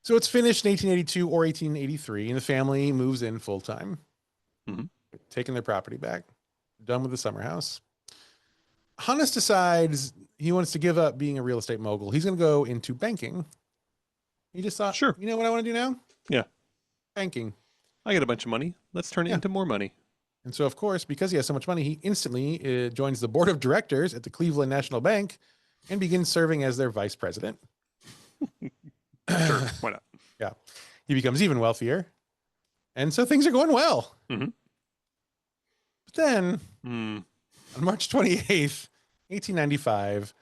So it's finished in 1882 or 1883, and the family moves in full time, Hmm. taking their property back, done with the summer house. Hannes decides he wants to give up being a real estate mogul. He's going to go into banking. He just thought, Sure. you know what I want to do now? Yeah. Banking. I got a bunch of money. Let's turn it Yeah. into more money. And so, of course, because he has so much money, he instantly joins the board of directors at the Cleveland National Bank and begins serving as their vice president. Sure. Why not? Yeah. He becomes even wealthier. And so things are going well. Hmm. But then Mm. on March 28th, 1895,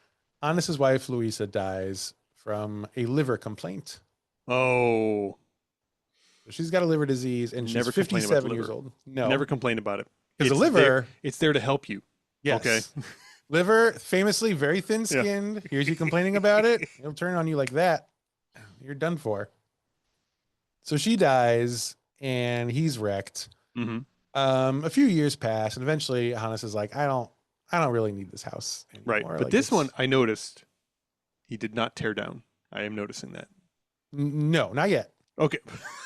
Hannes's wife, Louisa, dies from a liver complaint. Oh. So she's got a liver disease and she's Never complain about the 57 years liver. old. No. Never complain about it. Because the It's liver, it's there to help you. yes. Okay. Liver, famously very thin Yeah. skinned. Here's you complaining about it. It'll turn on you like that. You're done for. So she dies and he's wrecked. Hmm. A few years pass and eventually Hannes is like, I don't really need this house Right. anymore. But Like, this one I noticed he did not tear down. I am noticing that. no, not yet. Okay.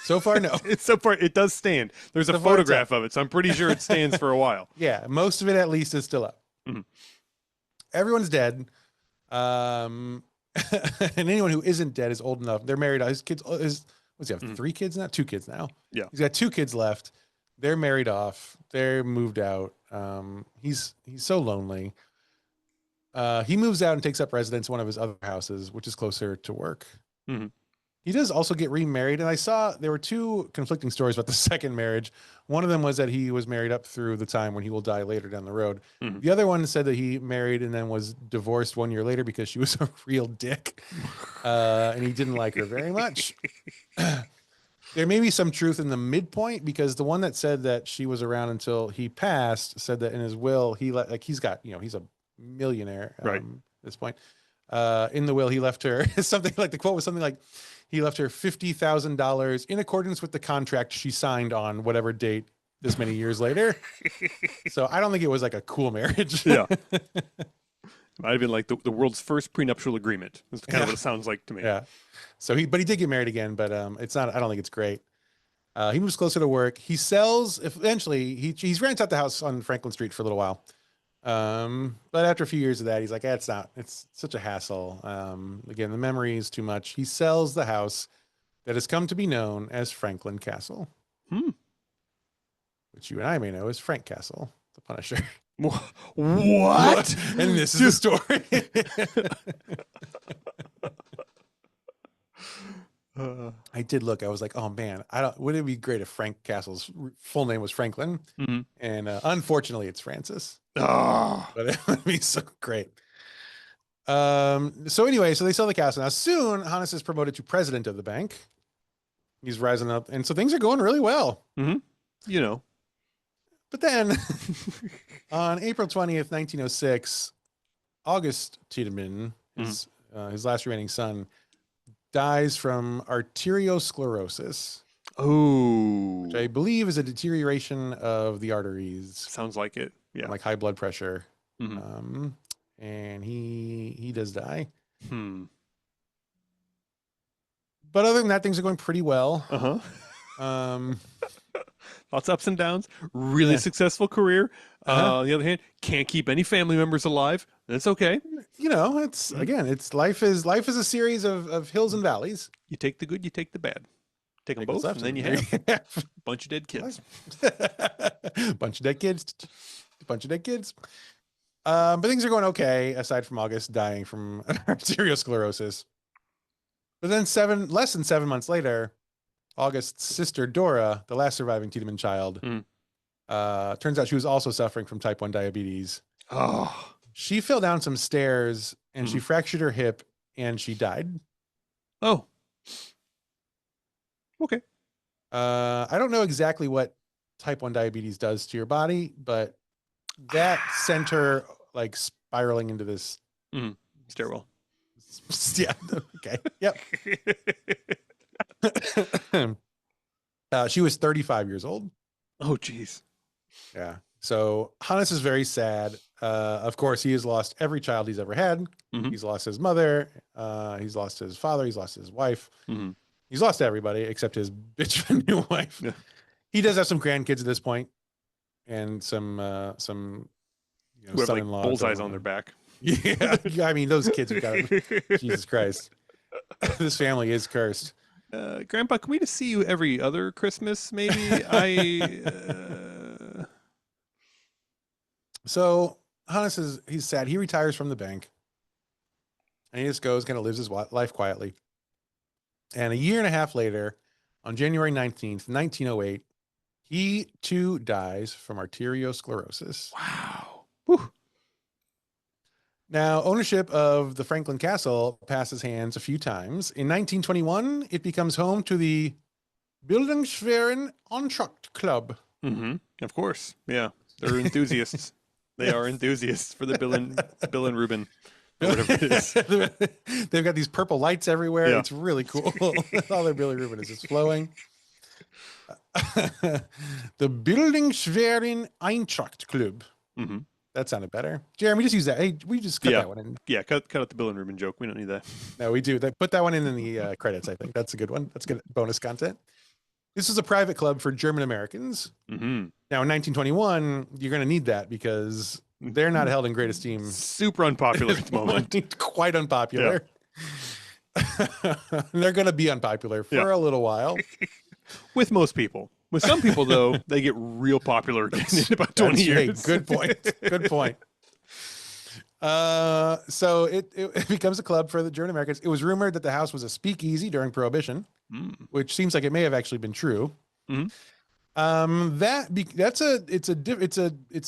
So far, no. It's so far it does stand. There's a So far, it's photograph of it, so I'm pretty sure it stands for a while. Yeah, most of it at least is still up. Mhm. Everyone's dead. And anyone who isn't dead is old enough. They're married. His kids, what's he have? Mhm. 3 kids now? 2 kids now. Yeah. He's got 2 kids left. They're married off. They're moved out. He's so lonely. He moves out and takes up residence in one of his other houses, which is closer to work. Mhm. He does also get remarried, and I saw there were 2 conflicting stories about the second marriage. One of them was that he was married up through the time when he will die later down the road. Mhm. The other one said that he married and then was divorced 1 year later because she was a real dick, and he didn't like her very much. There may be some truth in the midpoint because the one that said that she was around until he passed said that in his will he's got he's a millionaire Right. at this point. In the will he left her something like the quote was something like he left her $50,000 in accordance with the contract she signed on whatever date this many years later. So I don't think it was like a cool marriage. Yeah. Might have been like the world's first prenuptial agreement. That's kind of what it sounds like to me. Yeah. So but he did get married again, but it's not. I don't think it's great. He moves closer to work. He sells. Eventually, he rents out the house on Franklin Street for a little while. But after a few years of that, he's like, it's not. It's such a hassle. Again, the memory is too much. He sells the house that has come to be known as Franklin Castle, which you and I may know as Frank Castle, the Punisher. What? And this is the story. I did look. I was like, oh man, wouldn't it be great if Frank Castle's full name was Franklin? Mhm. And unfortunately, it's Francis. Ah. But it would be so great. So anyway, so they sell the castle. Now soon, Hannes is promoted to president of the bank. He's rising up, and so things are going really well. Mhm. You know. But then on April 20th, 1906, August Tiedemann, his last remaining son, dies from arteriosclerosis, which I Oh, believe is a deterioration of the arteries, sounds like it. Yeah. like high blood pressure. Mm-hmm. And he does die. Hmm. But other than that, things are going pretty well. Uh-huh. Um, Lots of ups and downs. Really yeah. successful career. Uh-huh. On the other hand, can't keep any family members alive. That's okay. You know, it's again, it's life is a series of hills and valleys. You take the good, you take the bad. Take them Take what's both, left and then you and have there a bunch of dead kids. bunch of dead kids. Bunch of dead kids. But things are going okay, aside from August dying from arteriosclerosis. But then less than 7 months later, August's sister Dora, the last surviving Tiedemann child, turns out she was also suffering from type 1 diabetes. Oh. She fell down some stairs and she fractured her hip and she died. Oh. Okay. I don't know exactly what type 1 diabetes does to your body, but that sent her like spiraling into this stairwell. Yeah. Okay. Yep. She was 35 years old. Oh, geez. Yeah. So Hannes is very sad. Of course, he has lost every child he's ever had. He's lost his mother. He's lost his father. He's lost his wife. He's lost everybody except his bitch of a new wife. Yeah. He does have some grandkids at this point, and some who have like son-in-law bullseyes on their back. Yeah, I mean those kids have got Jesus Christ. This family is cursed. Grandpa, can we just see you every other Christmas? Maybe So Hannes he's sad. He retires from the bank, and he just goes, kind of lives his life quietly. And a year and a half later, on January 19th, 1908, he too dies from arteriosclerosis. Wow. Whew. Now, ownership of the Franklin Castle passes hands a few times. In 1921, it becomes home to the Bildungsverein Eintracht Club. Of course. Yeah. They're enthusiasts. They are enthusiasts for the Bill and Ruben. Or whatever it is. They've got these purple lights everywhere. Yeah. It's really cool. All their Billy Ruben is just flowing. The Bildungsverein Eintracht Club. That sounded better. Jeremy, just use that. Hey, we just cut that one in. Yeah, cut out the Bill and Ruben joke. We don't need that. No, we do. Put that one in the credits, I think. That's a good one. That's good bonus content. This is a private club for German Americans. Now, in 1921, you're going to need that because they're not held in great esteem. Super unpopular at the moment. Quite unpopular. Yeah. They're going to be unpopular for a little while. With most people. With some people, though, they get real popular again in about 20 years. Good point. Good point. So it becomes a club for the German Americans. It was rumored that the house was a speakeasy during Prohibition, which seems like it may have actually been true. It's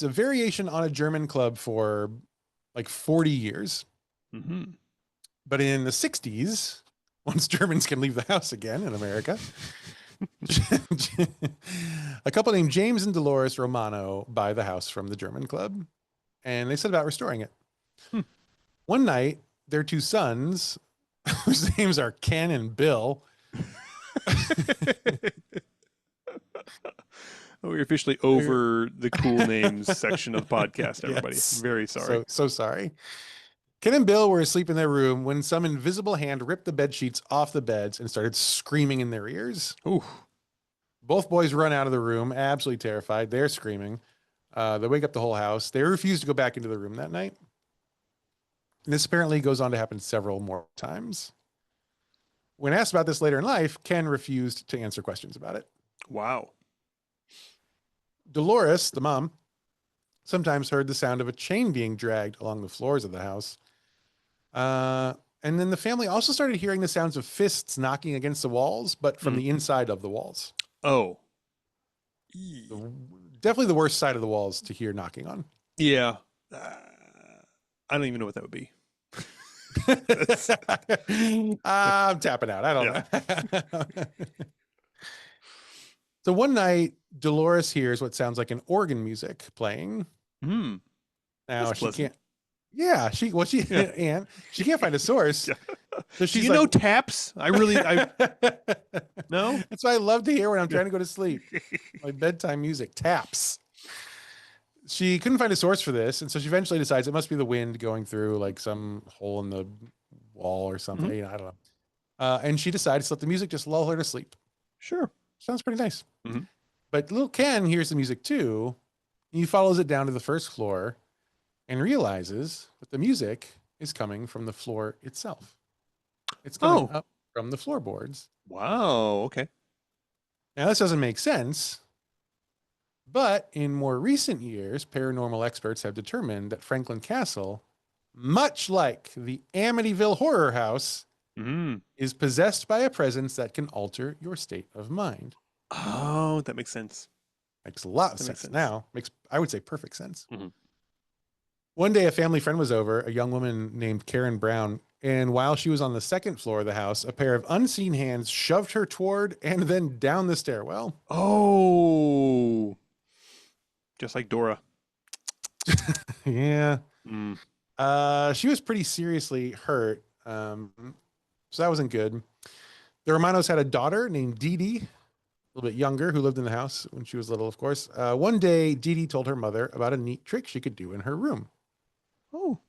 a variation on a German club for like 40 years. But in the 60s, once Germans can leave the house again in America, a couple named James and Dolores Romano buy the house from the German club, and they set about restoring it. One night, their two sons, whose names are Ken and Bill, we're officially over the cool names section of the podcast, everybody. Yes. Very sorry. So sorry. Ken and Bill were asleep in their room when some invisible hand ripped the bed sheets off the beds and started screaming in their ears. Ooh. Both boys run out of the room, absolutely terrified. They're screaming. They wake up the whole house. They refuse to go back into the room that night. And this apparently goes on to happen several more times. When asked about this later in life, Ken refused to answer questions about it. Wow. Dolores, the mom, sometimes heard the sound of a chain being dragged along the floors of the house. And then the family also started hearing the sounds of fists knocking against the walls, but from the inside of the walls. Oh. Definitely the worst side of the walls to hear knocking on. Yeah. I don't even know what that would be. I'm tapping out. I don't know. So one night, Dolores hears what sounds like an organ music playing. Hmm. Now That's she pleasant. can't. Yeah, she Yeah. and she can't find a source. Yeah. So Do she's you like, know taps? I no. that's what I love to hear when I'm Yeah. trying to go to sleep. My bedtime music, taps. She couldn't find a source for this, and so she eventually decides it must be the wind going through like some hole in the wall or something. Mhm. I don't know. And she decides to let the music just lull her to sleep. Sure. Sounds pretty nice. Mhm. But little Ken hears the music too. He follows it down to the first floor and realizes that the music is coming from the floor itself. It's coming Oh. up from the floorboards. Wow. Okay. Now, this doesn't make sense, but in more recent years, paranormal experts have determined that Franklin Castle, much like the Amityville Horror House, Mm. is possessed by a presence that can alter your state of mind. Oh, that makes sense. Makes a lot of That makes sense sense. now. Makes, I would say, perfect sense. Mhm. One day, a family friend was over, a young woman named Karen Brown, and while she was on the second floor of the house, a pair of unseen hands shoved her toward and then down the stairwell. Oh, just like Dora. Yeah. Mm. She was pretty seriously hurt. So that wasn't good. The Romanos had a daughter named Dee Dee, a little bit younger, who lived in the house when she was little, of course. One day, Dee Dee told her mother about a neat trick she could do in her room. Oh,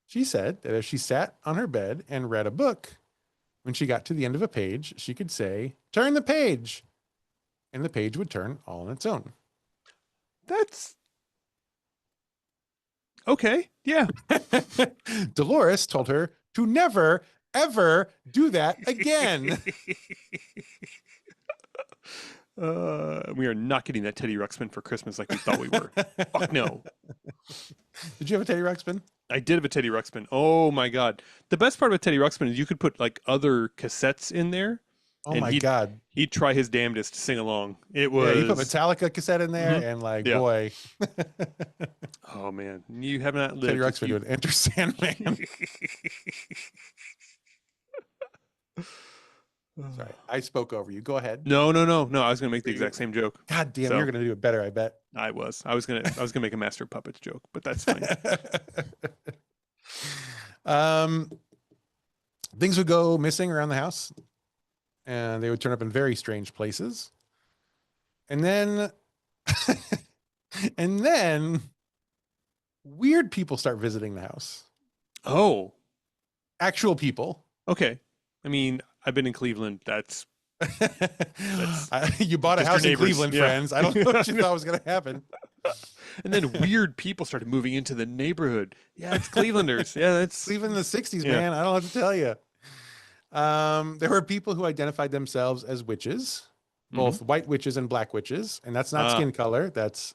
She said that if she sat on her bed and read a book, when she got to the end of a page, she could say, "Turn the page," and the page would turn all on its own. that's okay. Yeah. Dolores told her to never, ever do that again. We are not getting that Teddy Ruxpin for Christmas like we thought we were. Fuck no. Did you have a Teddy Ruxpin? I did have a Teddy Ruxpin. Oh my god. The best part about Teddy Ruxpin is you could put like other cassettes in there Oh and my he'd God. he'd try his damnedest to sing along. It Yeah, you put was Metallica cassette in there Mhm. and like, Yeah. boy, Oh man. You have not Teddy lived if Ruxpin you would enter Sandman. Sorry, I spoke over you. Go ahead. No, no, no, no. I was gonna make the Were you exact same joke. God damn, So you're gonna do it better, I bet. I was gonna make a Master of Puppets joke, but that's fine. um, things would go missing around the house, and they would turn up in very strange places. And then, and then, weird people start visiting the house. Oh, Actual people. okay. I mean, I've been in Cleveland. That's You bought a just your house in neighbors, Cleveland, yeah. friends. I don't know what you thought was going to happen. and then weird people started moving into the neighborhood. Yeah, it's Clevelanders. Yeah, that's Cleveland in the 60s, Yeah. man. I don't know what to tell you. There were people who identified themselves as witches, both white witches and black witches. And that's not Ah. skin color. That's,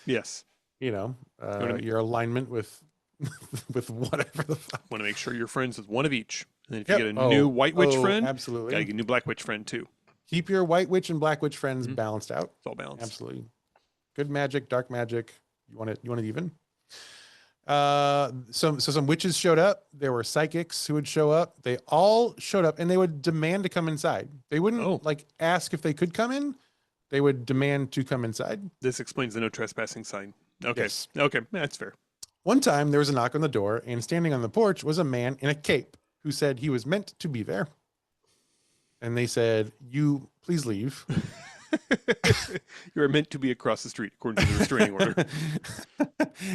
yes. your alignment with with whatever the fuck. Want to make sure you're friends with one of each. And then if Yep. you get a new white witch friend, Absolutely. gotta get a new black witch friend too. Keep your white witch and black witch friends balanced out. It's all balanced. Absolutely. Good magic, dark magic. You want it even? Some witches showed up. There were psychics who would show up. They all showed up and they would demand to come inside. They wouldn't like ask if they could come in. They would demand to come inside. This explains the no trespassing sign. Okay. Yes. Okay, that's fair. One time there was a knock on the door, and standing on the porch was a man in a cape who said he was meant to be there. And they said, "You please leave." You are meant to be across the street, according to the restraining order.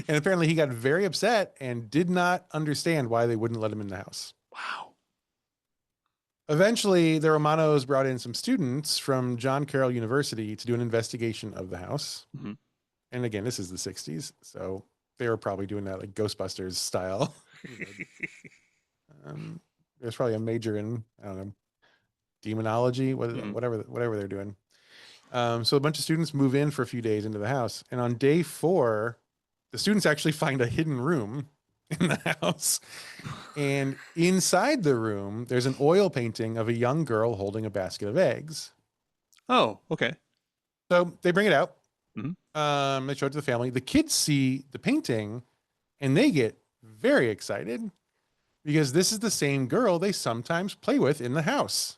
And apparently he got very upset and did not understand why they wouldn't let him in the house. Wow. Eventually, the Romanos brought in some students from John Carroll University to do an investigation of the house. Mhm. And again, this is the 60s, so they were probably doing that like Ghostbusters style. There's probably a major in, I don't know, demonology, whatever they're doing. So a bunch of students move in for a few days into the house. And on day 4, the students actually find a hidden room in the house. And inside the room, there's an oil painting of a young girl holding a basket of eggs. Oh, okay. So they bring it out. Mhm. They show it to the family. The kids see the painting and they get very excited because this is the same girl they sometimes play with in the house.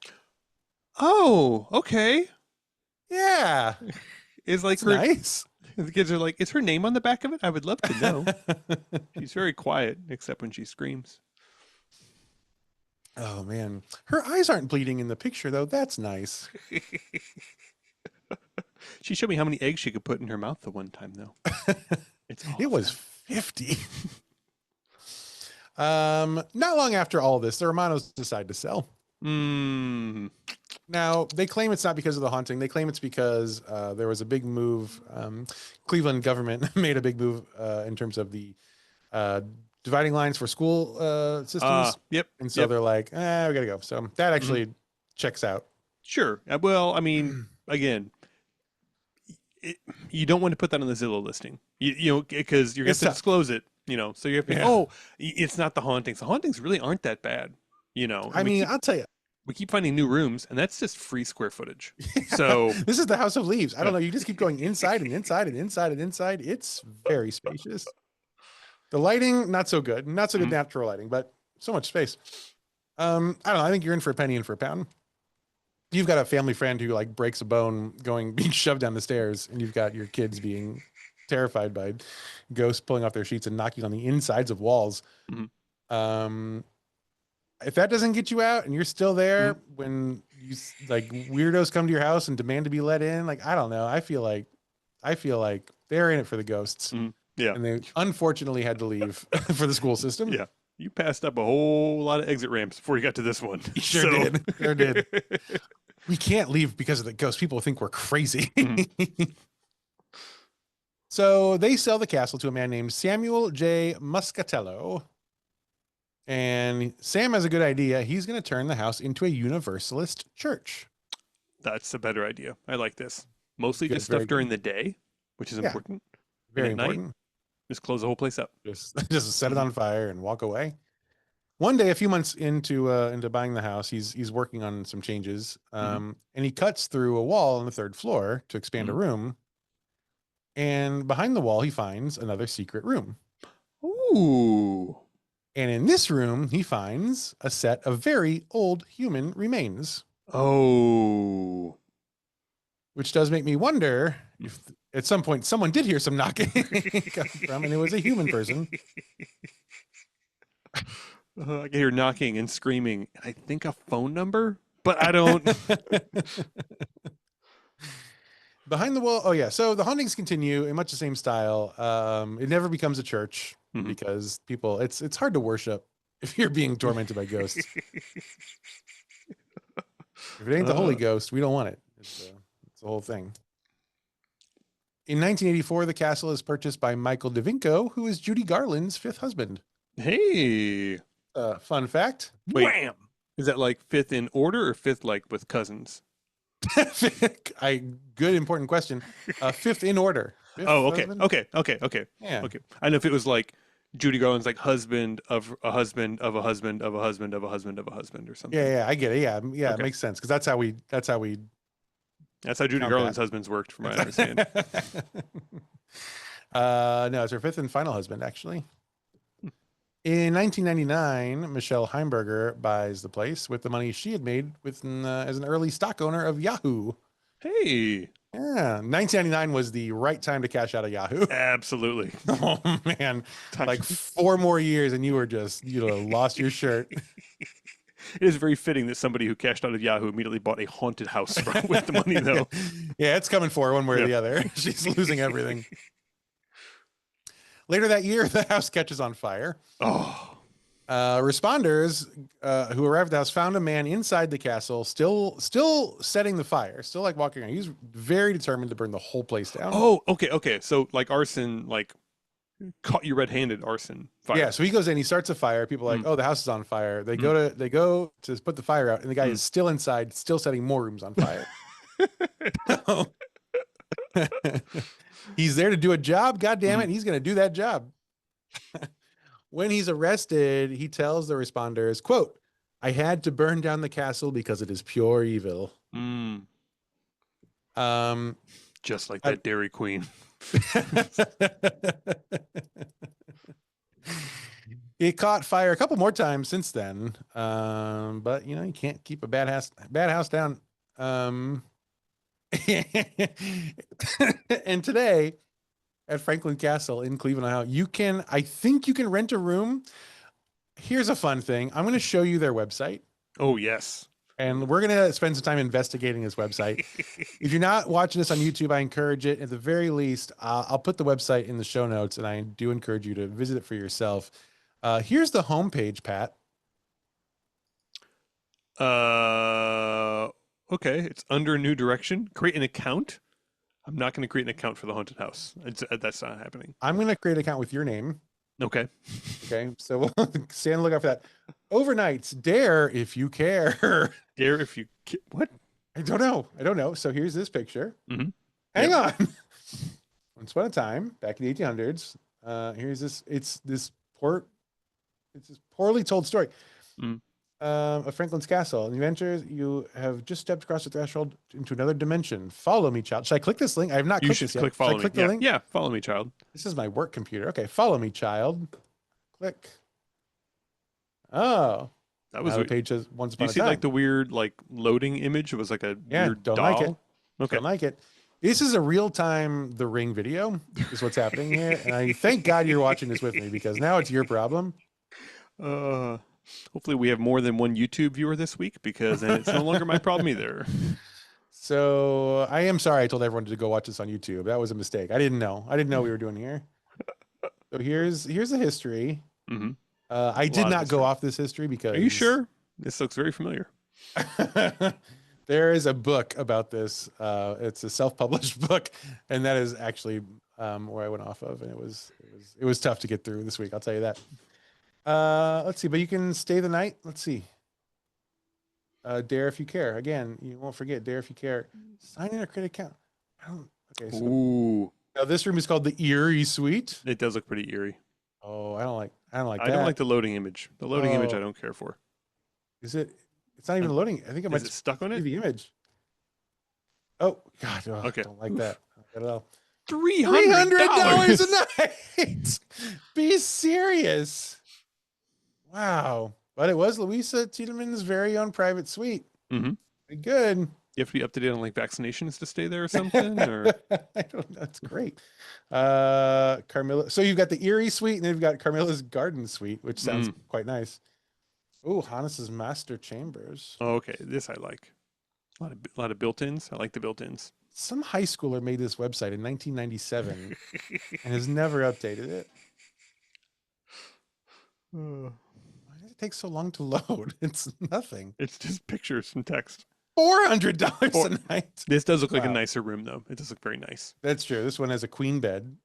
Oh, okay. Yeah. Is like It's her. nice. The kids are like, is her name on the back of it? I would love to know. She's very quiet, except when she screams. Oh man, her eyes aren't bleeding in the picture though. That's nice. She showed me how many eggs she could put in her mouth the one time, though. It's all It of was them. 50. Not long after all this, the Romanos decide to sell. Mm. Now, they claim it's not because of the haunting. They claim it's because there was a big move. Cleveland government made a big move in terms of the uh, dividing lines for school systems. Yep. And so Yep. they're like, we got to go. So that Mhm. actually checks out. Sure. Well, I mean, again, you don't want to put that on the Zillow listing. You know, because you're going It's to tough. disclose it. You know, so you have to. Yeah. Oh, it's not the hauntings. The hauntings really aren't that bad. You know, I and mean, I'll tell you, we keep finding new rooms, and that's just free square footage. So this is the House of Leaves. I don't know. You just keep going inside and inside and inside and inside. It's very spacious. The lighting, not so good. Not so good Mhm. natural lighting, but so much space. I don't know. I think you're in for a penny and for a pound. You've got a family friend who like breaks a bone being shoved down the stairs, and you've got your kids being terrified by ghosts pulling off their sheets and knocking on the insides of walls. Mhm. Um, if that doesn't get you out and you're still there Mhm. when you like weirdos come to your house and demand to be let in, like I don't know. I feel like they're in it for the ghosts, Yeah. and they unfortunately had to leave for the school system. Yeah. You passed up a whole lot of exit ramps before you got to this one. You sure did. Sure did. We can't leave because of the ghost. People think we're crazy. So they sell the castle to a man named Samuel J. Muscatello. And Sam has a good idea. He's going to turn the house into a Universalist church. That's a better idea. I like this. Mostly Good, just very stuff during good. the day, which is Yeah, important. And very at night, important. just close the whole place up. Just set it on fire and walk away. One day, a few months into buying the house, he's working on some changes, and he cuts through a wall on the third floor to expand a room. And behind the wall, he finds another secret room. Ooh. And in this room, he finds a set of very old human remains, Oh. which does make me wonder if at some point someone did hear some knocking from, and it was a human person. I can hear knocking and screaming. I think a phone number, but I don't. Behind the wall. Oh yeah. So the hauntings continue in much the same style. It never becomes a church because people, it's hard to worship if you're being tormented by ghosts. If it ain't the Holy Ghost, we don't want it. It's the whole thing. In 1984, the castle is purchased by Michael DeVinco, who is Judy Garland's fifth husband. Hey. Fun fact. Wait, Wham! is that like fifth in order or fifth like with cousins? Good important question. Fifth in order. Fifth Okay. husband? Okay. Yeah. Okay. I know if it was like Judy Garland's like husband of a husband of a husband of a husband of a husband of a husband or something. Yeah, I get it. Yeah, Okay. it makes sense because that's how we That's how Judy Garland's husbands worked, from what I understand. No, it's her fifth and final husband, actually. In 1999, Michelle Heimberger buys the place with the money she had made as an early stock owner of Yahoo. Hey. Yeah, 1999 was the right time to cash out of Yahoo. Absolutely. Oh man, like 4 more years and you lost your shirt. It is very fitting that somebody who cashed out of Yahoo immediately bought a haunted house with the money, though. Yeah, it's coming for her one way or the other. She's losing everything. Later that year, the house catches on fire. Oh. Responders who arrived at the house found a man inside the castle, still setting the fire, still like walking around. He's very determined to burn the whole place down. Oh, okay. So like arson, like caught you red-handed arson fire. Yeah, so he goes in, he starts a fire. People are like, oh, the house is on fire. They go to put the fire out, and the guy is still inside, still setting more rooms on fire. He's there to do a job. God damn it. And he's going to do that job. When he's arrested, he tells the responders, quote, "I had to burn down the castle because it is pure evil." Just like that Dairy Queen. It caught fire a couple more times since then. But you can't keep a bad house down. And today at Franklin Castle in Cleveland, Ohio, I think you can rent a room. Here's a fun thing. I'm going to show you their website. Oh, yes. And we're going to spend some time investigating this website. If you're not watching this on YouTube, I encourage it. At the very least, I'll put the website in the show notes, and I do encourage you to visit it for yourself. Here's the homepage, Pat. Okay. It's under new direction. Create an account. I'm not going to create an account for the haunted house. That's not happening. I'm going to create an account with your name. Okay. Okay. So we'll stay on the lookout for that. Overnights, dare if you care. Dare if you what? I don't know. So here's this picture. Mm-hmm. Hang on. Once upon a time, back in the 1800s, here's this. It's this poorly told story of Franklin's castle. And you enter, you have just stepped across the threshold into another dimension. Follow me, child. Should I click this link? I have not clicked this yet. Click follow Should I click me. the link? Yeah, follow me, child. This is my work computer. Okay, follow me, child. Click. Oh. That was the page says once upon a time. You see like the weird like loading image? It was like a weird don't doll. like it. Okay. Don't like it. This is a real-time The Ring video, is what's happening here. And I thank God you're watching this with me, because now it's your problem. Hopefully we have more than one YouTube viewer this week, because then it's no longer my problem either. So I am sorry I told everyone to go watch this on YouTube. That was a mistake. I didn't know we were doing here. So here's the history. Mm-hmm. I did not go off this history because... Are you sure? This looks very familiar. There is a book about this. It's a self-published book, and that is actually where I went off of, and it was tough to get through this week. I'll tell you that. Let's see, but you can stay the night. Let's see. Dare if you care. Again, you won't forget. Dare if you care. Sign in or create account. Okay. So Ooh. Now this room is called the Eerie Suite. It does look pretty eerie. Oh, I don't like that. I don't like the loading image. The loading image I don't care for. Is it? It's not even loading. I think it might be stuck on it. The image. Oh God! Okay. I don't like that. I don't know. $300 a night. Be serious. Wow. But it was Louisa Tiedeman's very own private suite. Mm-hmm. Pretty good. You have to be up to date on like vaccinations to stay there or something? Or I don't know. That's great. Carmilla. So you've got the Eerie Suite, and then you've got Carmilla's Garden Suite, which sounds quite nice. Oh, Hannes's Master Chambers. Oh, okay. This I like. A lot of built-ins. I like the built-ins. Some high schooler made this website in 1997 and has never updated it. Why did it take so long to load? It's nothing. It's just pictures and text. $400 a night. This does look like a nicer room, though. It does look very nice. That's true. This one has a queen bed,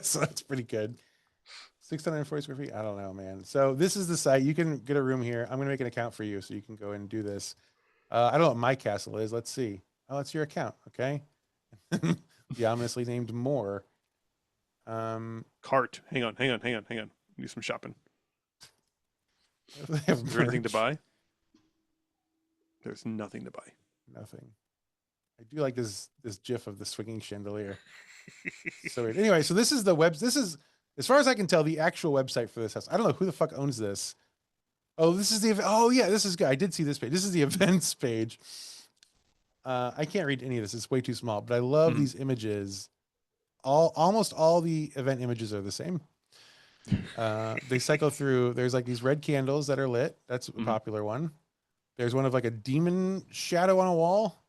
so that's pretty good. 640 square feet. I don't know, man. So this is the site. You can get a room here. I'm going to make an account for you so you can go and do this. I don't know what my castle is. Let's see. Oh, it's your account. Okay. The ominously named More. Cart. Hang on. Do some shopping. Is there anything to buy? There's nothing to buy. Nothing. I do like this gif of the swinging chandelier. So weird. Anyway, so this is the web. This is, as far as I can tell, the actual website for this house. I don't know who the fuck owns this. Oh, this is the. Oh yeah, this is good. I did see this page. This is the events page. I can't read any of this. It's way too small. But I love these images. Almost all the event images are the same. They cycle through. There's like these red candles that are lit. That's a popular one. There's one of like a demon shadow on a wall.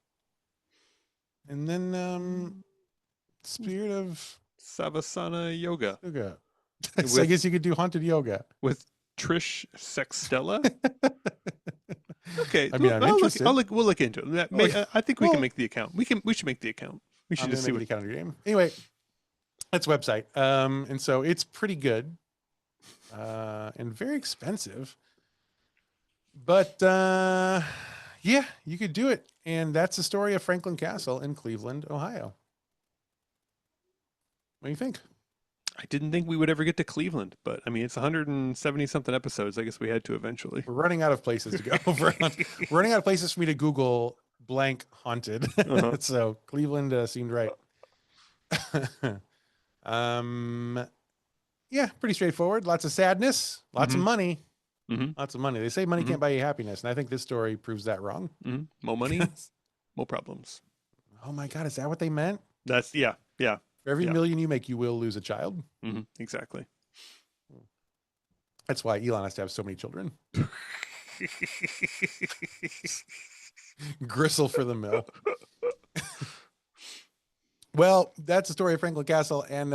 And then Spirit of Savasana Yoga. So I guess you could do haunted yoga. With Trish Sextella? Okay. I mean, I'm interested. We'll look into it. I think we can make the account. We should make the account. We should just see what the account of your game. Anyway, that's website. And so it's pretty good. And very expensive. But yeah, you could do it. And that's the story of Franklin Castle in Cleveland, Ohio. What do you think? I didn't think we would ever get to Cleveland, but I mean, it's 170 something episodes. I guess we had to eventually. We're running out of places to go. We're running out of places for me to Google blank haunted. So Cleveland seemed right. Yeah, pretty straightforward. Lots of sadness, lots of money. Lots of money. They say money can't buy you happiness, and I think this story proves that wrong. More money, more problems. Oh my God, is that what they meant? That's yeah. For every Yeah. million you make, you will lose a child. Exactly. That's why Elon has to have so many children. Gristle for the mill. Well, that's the story of Franklin Castle. And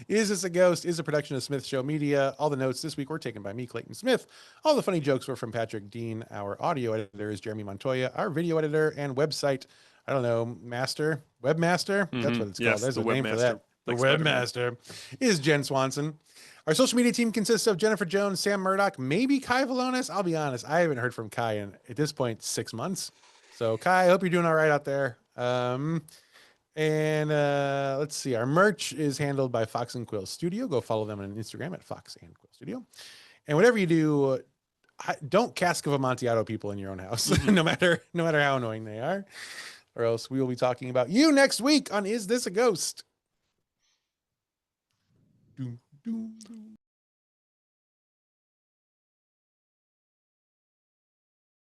Is This a Ghost is a production of Smith Show Media. All the notes this week were taken by me, Clayton Smith. All the funny jokes were from Patrick Dean. Our audio editor is Jeremy Montoya. Our video editor and website, I don't know, webmaster. That's what it's called. Yes, There's the a name for that. webmaster, The like Spider-Man. webmaster is Jen Swanson. Our social media team consists of Jennifer Jones, Sam Murdoch, maybe Kai Valonis. I'll be honest, I haven't heard from Kai in, at this point, 6 months. So Kai, I hope you're doing all right out there. Let's see. Our merch is handled by Fox and Quill Studio. Go follow them on Instagram at Fox and Quill Studio. And whatever you do, don't cask of Amontillado people in your own house, no matter how annoying they are, or else we will be talking about you next week on Is This a Ghost? Doom, doom, doom.